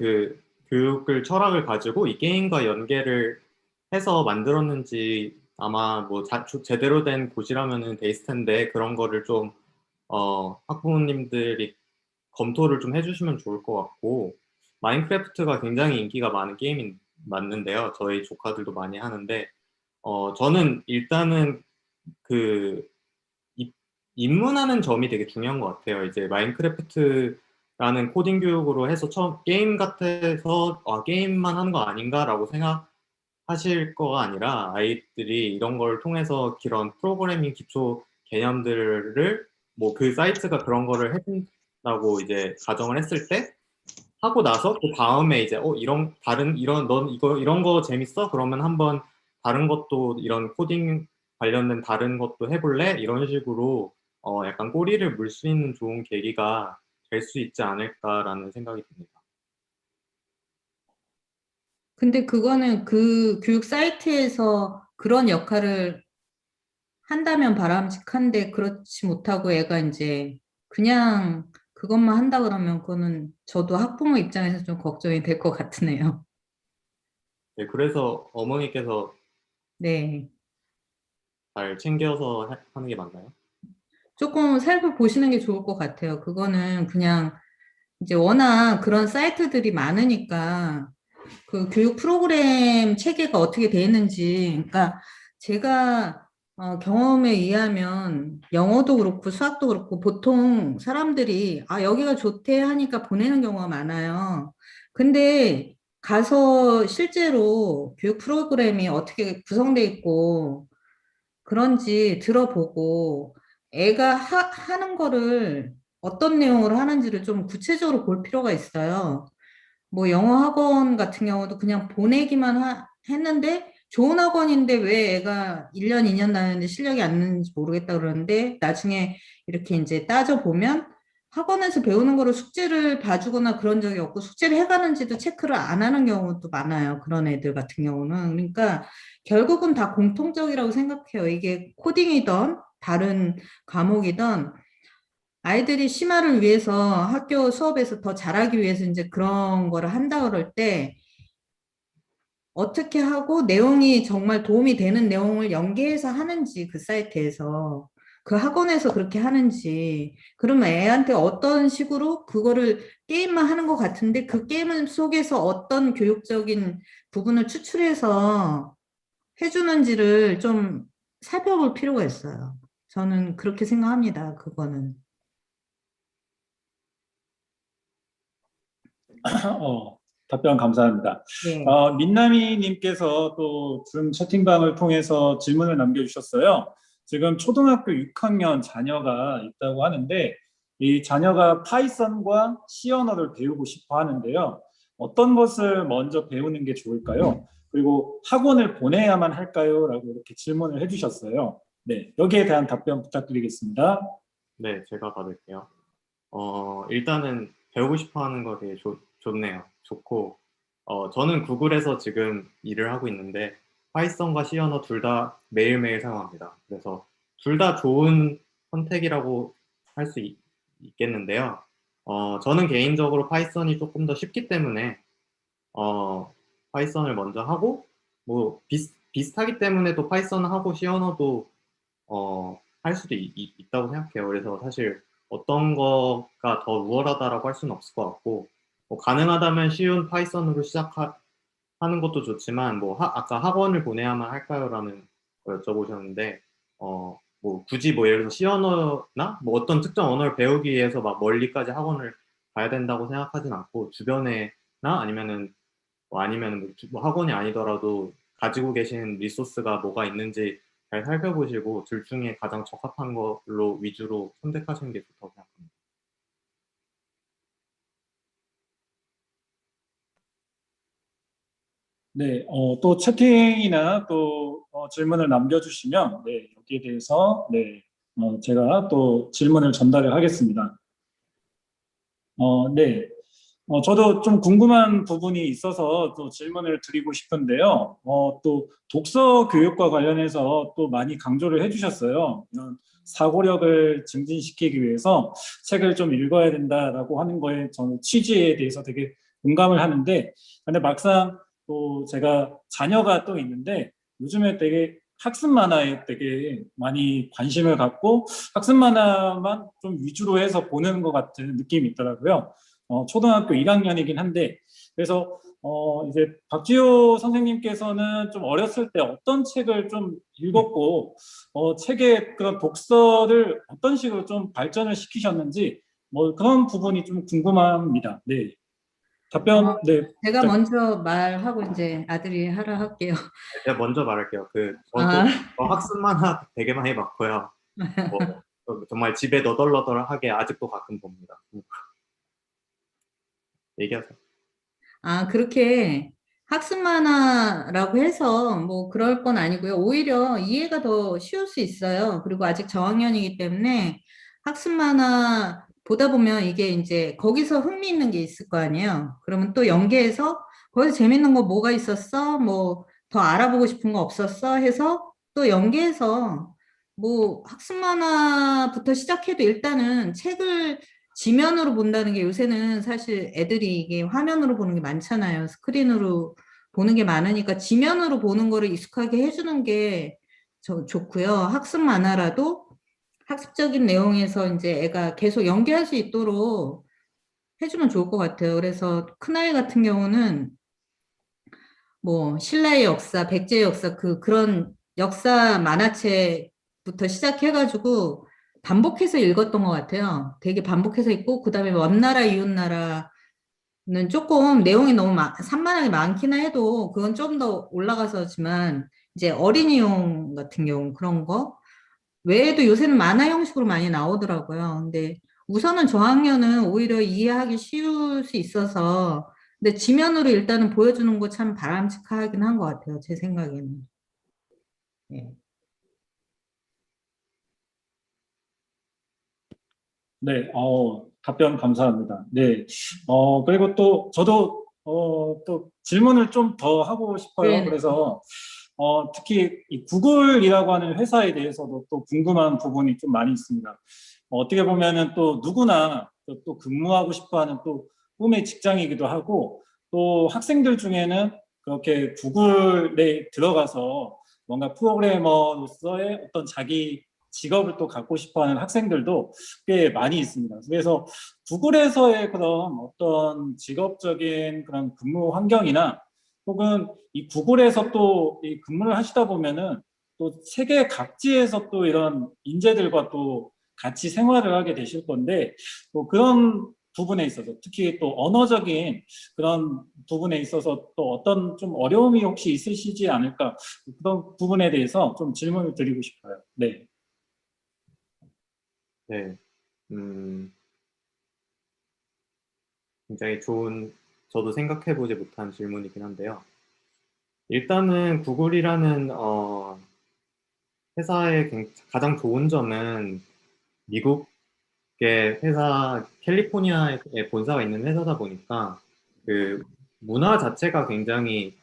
Speaker 4: 교육을 철학을 가지고 이 게임과 연계를 해서 만들었는지 아마 뭐 제대로 된 곳이라면은 돼 있을 텐데, 그런 거를 좀 학부모님들이 검토를 좀 해주시면 좋을 것 같고, 마인크래프트가 굉장히 인기가 많은 게임이 맞는데요. 저희 조카들도 많이 하는데, 저는 일단은 그 입문하는 점이 되게 중요한 것 같아요. 이제 마인크래프트라는 코딩 교육으로 해서 게임 같아서 게임만 하는 거 아닌가라고 생각하지 하실 거가 아니라 아이들이 이런 걸 통해서 그런 프로그래밍 기초 개념들을 뭐 그 사이트가 그런 거를 해준다고 이제 가정을 했을 때 하고 나서 그 다음에 이제 이런 다른 이런 넌 이거 이런 거 재밌어? 그러면 한번 다른 것도 이런 코딩 관련된 다른 것도 해볼래? 이런 식으로 약간 꼬리를 물 수 있는 좋은 계기가 될 수 있지 않을까라는 생각이 듭니다.
Speaker 2: 근데 그거는 그 교육 사이트에서 그런 역할을 한다면 바람직한데 그렇지 못하고 애가 이제 그냥 그것만 한다 그러면 그거는 저도 학부모 입장에서 좀 걱정이 될 것 같으네요.
Speaker 4: 네, 그래서 어머니께서
Speaker 2: 네.
Speaker 4: 잘 챙겨서 하는 게 맞나요?
Speaker 2: 조금 살펴보시는 게 좋을 것 같아요. 그거는 그냥 이제 워낙 그런 사이트들이 많으니까 그 교육 프로그램 체계가 어떻게 돼 있는지, 그러니까 제가 경험에 의하면 영어도 그렇고 수학도 그렇고 보통 사람들이 여기가 좋대 하니까 보내는 경우가 많아요. 근데 가서 실제로 교육 프로그램이 어떻게 구성돼 있고 그런지 들어보고 애가 하는 거를 어떤 내용으로 하는지를 좀 구체적으로 볼 필요가 있어요. 뭐 영어 학원 같은 경우도 그냥 보내기만 했는데 좋은 학원인데 왜 애가 1년, 2년 다녔는데 실력이 안 느는지 모르겠다 그러는데 나중에 이렇게 이제 따져보면 학원에서 배우는 거를 숙제를 봐주거나 그런 적이 없고 숙제를 해가는지도 체크를 안 하는 경우도 많아요. 그런 애들 같은 경우는. 그러니까 결국은 다 공통적이라고 생각해요. 이게 코딩이든 다른 과목이든 아이들이 심화를 위해서 학교 수업에서 더 잘하기 위해서 이제 그런 거를 한다 그럴 때 어떻게 하고 내용이 정말 도움이 되는 내용을 연계해서 하는지 그 사이트에서 그 학원에서 그렇게 하는지 그러면 애한테 어떤 식으로 그거를 게임만 하는 것 같은데 그 게임 속에서 어떤 교육적인 부분을 추출해서 해주는지를 좀 살펴볼 필요가 있어요. 저는 그렇게 생각합니다. 그거는.
Speaker 1: 답변 감사합니다.
Speaker 2: 네.
Speaker 1: 민나미님께서 또 줌 채팅방을 통해서 질문을 남겨주셨어요. 지금 초등학교 6학년 자녀가 있다고 하는데 이 자녀가 파이썬과 C 언어를 배우고 싶어 하는데요. 어떤 것을 먼저 배우는 게 좋을까요? 그리고 학원을 보내야만 할까요? 라고 이렇게 질문을 해주셨어요. 네, 여기에 대한 답변 부탁드리겠습니다.
Speaker 4: 네, 제가 받을게요. 일단은 배우고 싶어 하는 거 되게 좋네요. 좋고, 저는 구글에서 지금 일을 하고 있는데, 파이썬과 C 언어 둘 다 매일매일 사용합니다. 그래서 둘 다 좋은 선택이라고 할 수 있겠는데요. 저는 개인적으로 파이썬이 조금 더 쉽기 때문에, 파이썬을 먼저 하고, 뭐, 비슷하기 때문에 또 파이썬 하고 C 언어도 할 수도 있다고 생각해요. 그래서 사실 어떤 거가 더 우월하다라고 할 수는 없을 것 같고, 뭐 가능하다면 쉬운 파이썬으로 하는 것도 좋지만, 뭐 아까 학원을 보내야만 할까요?라는 거 여쭤보셨는데, 뭐 굳이 뭐 예를 들어 C 언어나 뭐 어떤 특정 언어를 배우기 위해서 막 멀리까지 학원을 가야 된다고 생각하진 않고, 주변에나 아니면은 뭐 학원이 아니더라도 가지고 계신 리소스가 뭐가 있는지 잘 살펴보시고 둘 중에 가장 적합한 걸로 위주로 선택하시는 게 좋다고 생각합니다.
Speaker 1: 네, 또 채팅이나 또 질문을 남겨주시면 네, 여기에 대해서 네, 제가 또 질문을 전달을 하겠습니다. 네, 저도 좀 궁금한 부분이 있어서 또 질문을 드리고 싶은데요. 또 독서 교육과 관련해서 또 많이 강조를 해주셨어요. 이런 사고력을 증진시키기 위해서 책을 좀 읽어야 된다라고 하는 거에 저는 취지에 대해서 되게 공감을 하는데, 근데 막상 또 제가 자녀가 또 있는데 요즘에 되게 학습 만화에 되게 많이 관심을 갖고 학습 만화만 좀 위주로 해서 보는 것 같은 느낌이 있더라고요. 초등학교 1학년이긴 한데, 그래서 이제 박지호 선생님께서는 좀 어렸을 때 어떤 책을 좀 읽었고, 책의 그런 독서를 어떤 식으로 좀 발전을 시키셨는지, 뭐 그런 부분이 좀 궁금합니다. 네. 답변, 네.
Speaker 2: 제가 먼저 말하고 이제 아들이 하라 할게요.
Speaker 4: 제가 먼저 말할게요. 저도
Speaker 2: 아,
Speaker 4: 학습 만화 되게 많이 봤고요. 뭐, 정말 집에 너덜너덜하게 아직도 가끔 봅니다. 얘기하세요.
Speaker 2: 그렇게 학습 만화라고 해서 뭐 그럴 건 아니고요. 오히려 이해가 더 쉬울 수 있어요. 그리고 아직 저학년이기 때문에 학습 만화 보다 보면 이게 이제 거기서 흥미있는 게 있을 거 아니에요. 그러면 또 연계해서 거기서 재밌는 거 뭐가 있었어? 뭐 더 알아보고 싶은 거 없었어? 해서 또 연계해서 뭐 학습 만화부터 시작해도 일단은 책을 지면으로 본다는 게 요새는 사실 애들이 이게 화면으로 보는 게 많잖아요. 스크린으로 보는 게 많으니까 지면으로 보는 거를 익숙하게 해주는 게 좋고요. 학습 만화라도 학습적인 내용에서 이제 애가 계속 연계할 수 있도록 해주면 좋을 것 같아요. 그래서 큰아이 같은 경우는 뭐 신라의 역사, 백제의 역사 그런 역사 만화책부터 시작해가지고 반복해서 읽었던 것 같아요. 되게 반복해서 읽고 그다음에 먼나라 이웃나라는 조금 내용이 너무 산만하게 많기는 해도 그건 좀 더 올라가서지만 이제 어린이용 같은 경우 그런 거 외에도 요새는 만화 형식으로 많이 나오더라고요. 근데 우선은 저학년은 오히려 이해하기 쉬울 수 있어서 근데 지면으로 일단은 보여주는 거 참 바람직하긴 한 것 같아요. 제 생각에는. 네.
Speaker 1: 네, 답변 감사합니다. 네, 그리고 또 저도 또 질문을 좀 더 하고 싶어요.
Speaker 2: 네네.
Speaker 1: 그래서 특히 이 구글이라고 하는 회사에 대해서도 또 궁금한 부분이 좀 많이 있습니다. 어떻게 보면은 또 누구나 또 근무하고 싶어하는 또 꿈의 직장이기도 하고 또 학생들 중에는 그렇게 구글에 들어가서 뭔가 프로그래머로서의 어떤 자기 직업을 또 갖고 싶어하는 학생들도 꽤 많이 있습니다. 그래서 구글에서의 그런 어떤 직업적인 그런 근무 환경이나 혹은 이 구글에서 또 이 근무를 하시다 보면은 또 세계 각지에서 또 이런 인재들과 또 같이 생활을 하게 되실 건데 또 그런 부분에 있어서 특히 또 언어적인 그런 부분에 있어서 또 어떤 좀 어려움이 혹시 있으시지 않을까 그런 부분에 대해서 좀 질문을 드리고 싶어요. 네.
Speaker 4: 네. 굉장히 좋은, 저도 생각해보지 못한 질문이긴 한데요. 일단은 구글이라는 회사의 가장 좋은 점은 미국의 회사, 캘리포니아에 본사가 있는 회사다 보니까 그 문화 자체가 굉장히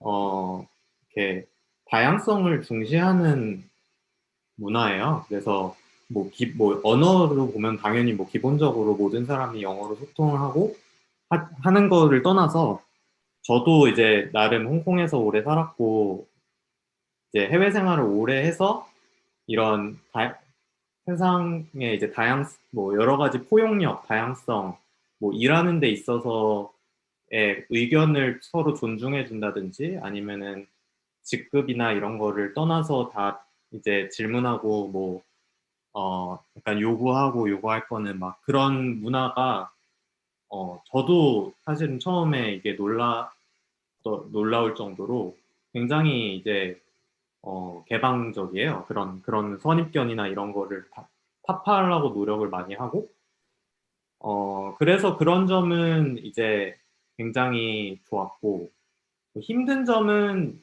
Speaker 4: 이렇게 다양성을 중시하는 문화예요. 그래서 뭐 언어로 보면 당연히 뭐 기본적으로 모든 사람이 영어로 소통을 하고 하는 거를 떠나서 저도 이제 나름 홍콩에서 오래 살았고 이제 해외 생활을 오래 해서 이런 세상의 이제 뭐 여러 가지 포용력, 다양성, 뭐 일하는 데 있어서의 의견을 서로 존중해 준다든지 아니면은 직급이나 이런 거를 떠나서 다 이제 질문하고 뭐 약간 요구하고 요구할 거는 막 그런 문화가 저도 사실은 처음에 이게 놀라울 정도로 굉장히 이제 개방적이에요. 그런 선입견이나 이런 거를 타파하려고 노력을 많이 하고 그래서 그런 점은 이제 굉장히 좋았고 힘든 점은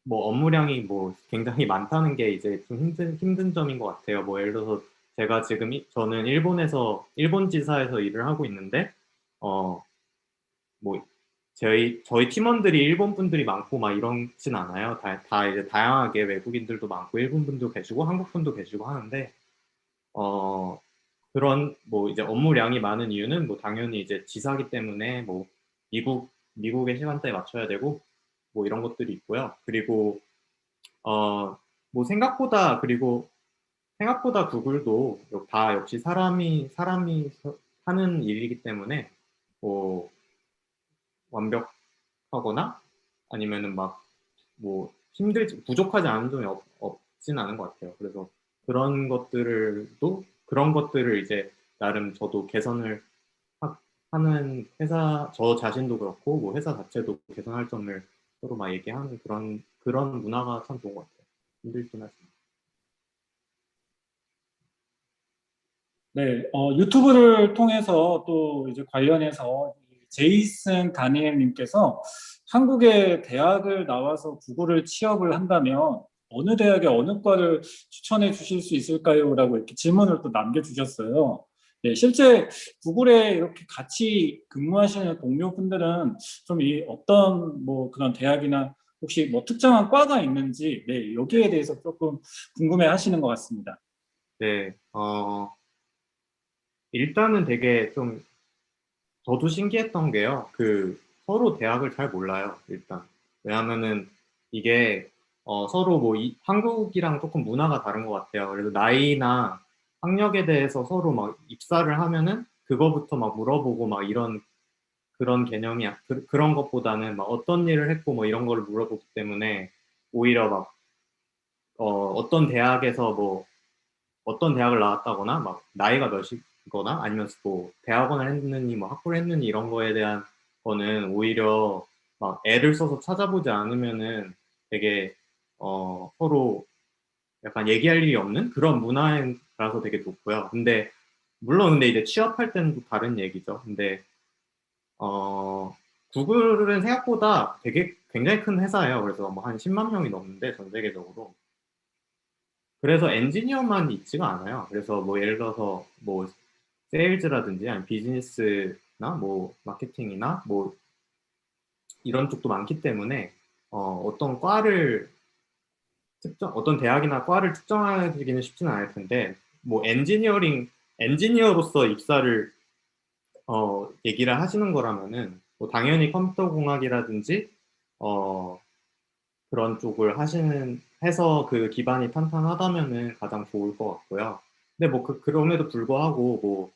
Speaker 4: 뭐 업무량이 뭐 굉장히 많다는 게 이제 좀 힘든 점인 것 같아요. 뭐 예를 들어서 제가 지금 저는 일본 지사에서 일을 하고 있는데 뭐 저희 팀원들이 일본 분들이 많고 막 이런진 않아요. 다 이제 다양하게 외국인들도 많고 일본 분도 계시고 한국 분도 계시고 하는데 어 그런 뭐 이제 업무량이 많은 이유는 뭐 당연히 이제 지사기 때문에 뭐 미국의 시간대에 맞춰야 되고 뭐 이런 것들이 있고요. 그리고 뭐 생각보다 구글도 다 역시 사람이 하는 일이기 때문에 뭐 완벽하거나 아니면은 막 뭐 부족하지 않은 점이 없진 않은 것 같아요. 그래서 그런 것들을 이제 나름 저도 개선을 하는 회사, 저 자신도 그렇고 뭐 회사 자체도 개선할 점을 서로 막 얘기하는 그런 문화가 참 좋은 것 같아요. 힘들긴 하지만.
Speaker 1: 네, 유튜브를 통해서 또 이제 관련해서 제이슨 다니엘님께서 한국의 대학을 나와서 국어를 취업을 한다면 어느 대학의 어느 과를 추천해 주실 수 있을까요? 라고 이렇게 질문을 또 남겨주셨어요. 네, 실제 구글에 이렇게 같이 근무하시는 동료분들은 좀 이 어떤 뭐 그런 대학이나 혹시 뭐 특정한 과가 있는지 네, 여기에 대해서 조금 궁금해 하시는 것 같습니다.
Speaker 4: 네, 일단은 되게 좀 저도 신기했던 게요. 서로 대학을 잘 몰라요, 일단. 왜냐면은 이게 서로 뭐 한국이랑 조금 문화가 다른 것 같아요. 그래서 나이나 학력에 대해서 서로 막 입사를 하면은 그거부터 막 물어보고 막 이런 그런 개념이 그런 것보다는 막 어떤 일을 했고 뭐 이런 거를 물어보기 때문에 오히려 막 어떤 대학에서 뭐 어떤 대학을 나왔다거나 막 나이가 몇이거나 아니면 뭐 대학원을 했느니 뭐 학부를 했느니 이런 거에 대한 거는 오히려 막 애를 써서 찾아보지 않으면은 되게 서로 약간 얘기할 일이 없는 그런 문화라서 되게 좋고요. 근데 물론 근데 이제 취업할 때는 또 다른 얘기죠. 근데 어 구글은 생각보다 되게 굉장히 큰 회사예요. 그래서 뭐 한 10만 명이 넘는데 전 세계적으로. 그래서 엔지니어만 있지가 않아요. 그래서 뭐 예를 들어서 뭐 세일즈라든지 아니면 비즈니스나 뭐 마케팅이나 뭐 이런 쪽도 많기 때문에 어떤 과를 어떤 대학이나 과를 특정하기는 쉽지는 않을 텐데 뭐 엔지니어로서 입사를 얘기를 하시는 거라면은 뭐 당연히 컴퓨터 공학이라든지 어 그런 쪽을 해서 그 기반이 탄탄하다면은 가장 좋을 것 같고요. 근데 뭐 그럼에도 불구하고 뭐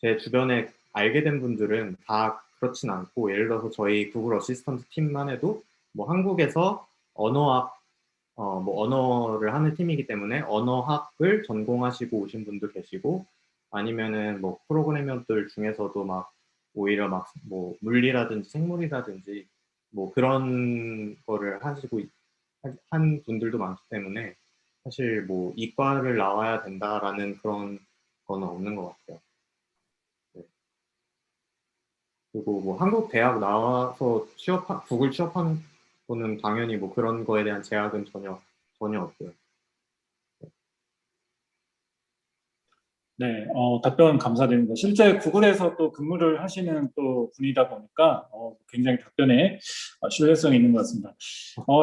Speaker 4: 제 주변에 알게 된 분들은 다 그렇진 않고 예를 들어서 저희 구글 어시스턴트 팀만 해도 뭐 한국에서 언어학 뭐 언어를 하는 팀이기 때문에 언어학을 전공하시고 오신 분도 계시고 아니면은 뭐 프로그래머들 중에서도 막 오히려 막 뭐 물리라든지 생물이라든지 뭐 그런 거를 한 분들도 많기 때문에 사실 뭐 이과를 나와야 된다라는 그런 거는 없는 것 같아요. 네. 그리고 뭐 한국 대학 나와서 구글 취업하는 거는 당연히 뭐 그런 거에 대한 제약은 전혀 없고요.
Speaker 1: 네, 답변 감사드립니다. 실제 구글에서 또 근무를 하시는 또 분이다 보니까 굉장히 답변에 신뢰성이 있는 것 같습니다.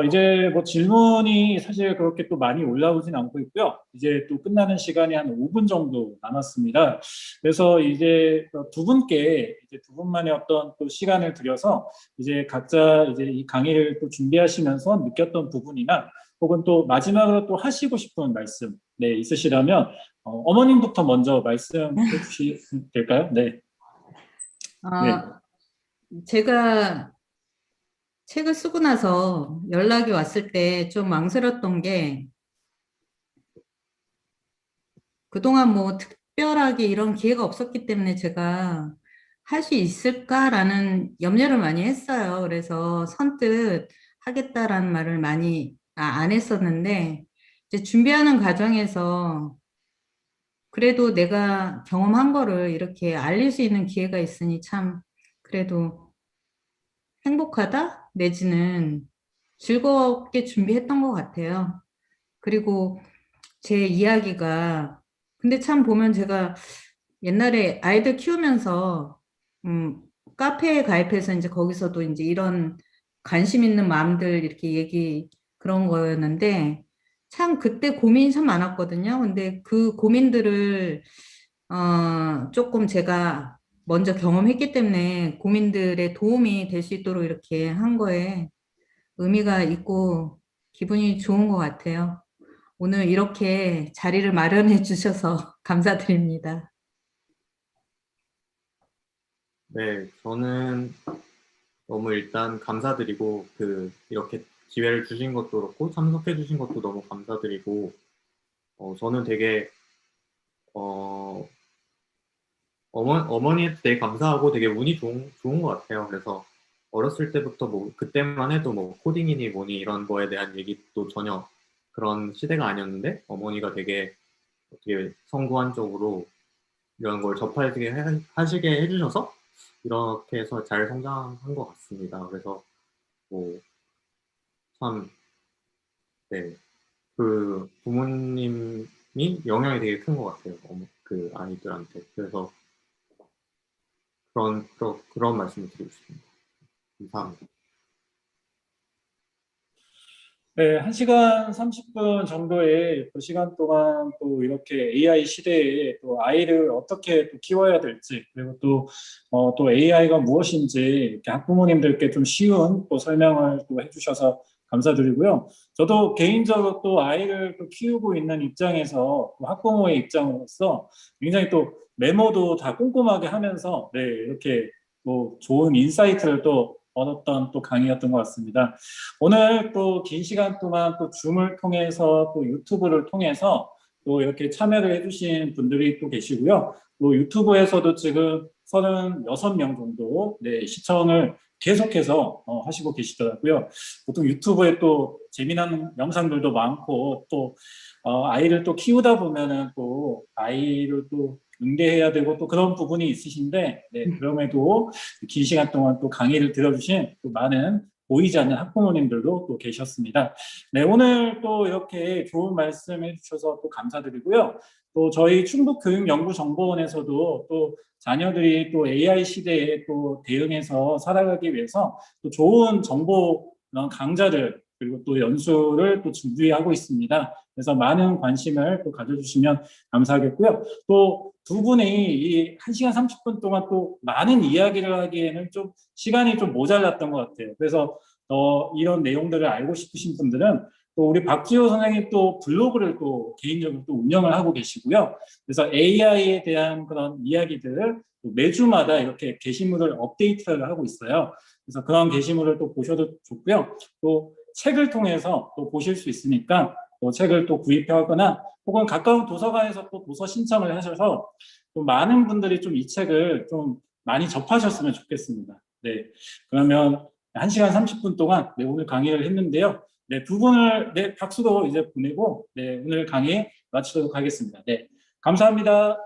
Speaker 1: 이제 뭐 질문이 사실 그렇게 또 많이 올라오진 않고 있고요. 이제 또 끝나는 시간이 한 5분 정도 남았습니다. 그래서 이제 두 분께 이제 두 분만의 어떤 또 시간을 들여서 이제 각자 이제 이 강의를 또 준비하시면서 느꼈던 부분이나 혹은 또 마지막으로 또 하시고 싶은 말씀 네, 있으시다면 어머님부터 먼저 말씀해 주시면 될까요? 네. 네.
Speaker 2: 어, 제가 책을 쓰고 나서 연락이 왔을 때 좀 망설였던 게 그동안 뭐 특별하게 이런 기회가 없었기 때문에 제가 할 수 있을까라는 염려를 많이 했어요. 그래서 선뜻 하겠다라는 말을 많이 안 했었는데 이제 준비하는 과정에서 그래도 내가 경험한 거를 이렇게 알릴 수 있는 기회가 있으니 참 그래도 행복하다 내지는 즐겁게 준비했던 것 같아요. 그리고 제 이야기가 근데 참 보면 제가 옛날에 아이들 키우면서 카페에 가입해서 이제 거기서도 이제 이런 관심 있는 마음들 이렇게 얘기 그런 거였는데 참 그때 고민이 참 많았거든요. 근데 그 고민들을 조금 제가 먼저 경험했기 때문에 고민들의 도움이 될 수 있도록 이렇게 한 거에 의미가 있고 기분이 좋은 것 같아요. 오늘 이렇게 자리를 마련해 주셔서 감사드립니다.
Speaker 4: 네, 저는 너무 일단 감사드리고 이렇게 기회를 주신 것도 그렇고 참석해 주신 것도 너무 감사드리고 저는 되게 어, 어머니한테 되게 감사하고 되게 운이 좋은 것 같아요. 그래서 어렸을 때부터 뭐 그때만 해도 뭐 코딩이니 뭐니 이런 거에 대한 얘기도 전혀 그런 시대가 아니었는데 어머니가 되게 어떻게 성구한 쪽으로 이런 걸 하시게 해주셔서 이렇게 해서 잘 성장한 것 같습니다. 그래서 뭐 참, 네, 그 부모님이 영향이 되게 큰 것 같아요. 그 아이들한테. 그래서 그런 말씀을 드리고 싶습니다. 감사합니다.
Speaker 1: 네, 1시간 30분 정도의 그 시간 동안 또 이렇게 AI 시대에 또 아이를 어떻게 또 키워야 될지, 그리고 또 AI가 무엇인지 이렇게 학부모님들께 좀 쉬운 또 설명을 또 해주셔서 감사드리고요. 저도 개인적으로 또 아이를 또 키우고 있는 입장에서 또 학부모의 입장으로서 굉장히 또 메모도 다 꼼꼼하게 하면서 네, 이렇게 또 좋은 인사이트를 또 얻었던 또 강의였던 것 같습니다. 오늘 또 긴 시간 동안 또 줌을 통해서 또 유튜브를 통해서 또 이렇게 참여를 해주신 분들이 또 계시고요. 또 유튜브에서도 지금 36명 정도 네, 시청을 계속해서 하시고 계시더라고요. 보통 유튜브에 또 재미난 영상들도 많고 또 아이를 또 키우다 보면은 또 아이를 또 응대해야 되고 또 그런 부분이 있으신데 네, 그럼에도 긴 시간 동안 또 강의를 들어주신 또 많은 보이지 않는 학부모님들도 또 계셨습니다. 네, 오늘 또 이렇게 좋은 말씀 해주셔서 또 감사드리고요. 또 저희 충북교육연구정보원에서도 또 자녀들이 또 AI 시대에 또 대응해서 살아가기 위해서 또 좋은 정보 그런 강좌를 그리고 또 연수를 또 준비하고 있습니다. 그래서 많은 관심을 또 가져주시면 감사하겠고요. 또 두 분이 이 1시간 30분 동안 또 많은 이야기를 하기에는 좀 시간이 좀 모자랐던 것 같아요. 그래서 이런 내용들을 알고 싶으신 분들은 또 우리 박지호 선생님 또 블로그를 또 개인적으로 또 운영을 하고 계시고요. 그래서 AI에 대한 그런 이야기들을 매주마다 이렇게 게시물을 업데이트를 하고 있어요. 그래서 그런 게시물을 또 보셔도 좋고요. 또 책을 통해서 또 보실 수 있으니까 또 책을 또 구입하거나 혹은 가까운 도서관에서 또 도서 신청을 하셔서 또 많은 분들이 좀 이 책을 좀 많이 접하셨으면 좋겠습니다. 네. 그러면 1시간 30분 동안 네, 오늘 강의를 했는데요. 네, 두 분을 네, 박수도 이제 보내고 네, 오늘 강의 마치도록 하겠습니다. 네. 감사합니다.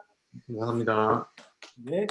Speaker 4: 감사합니다.
Speaker 1: 네.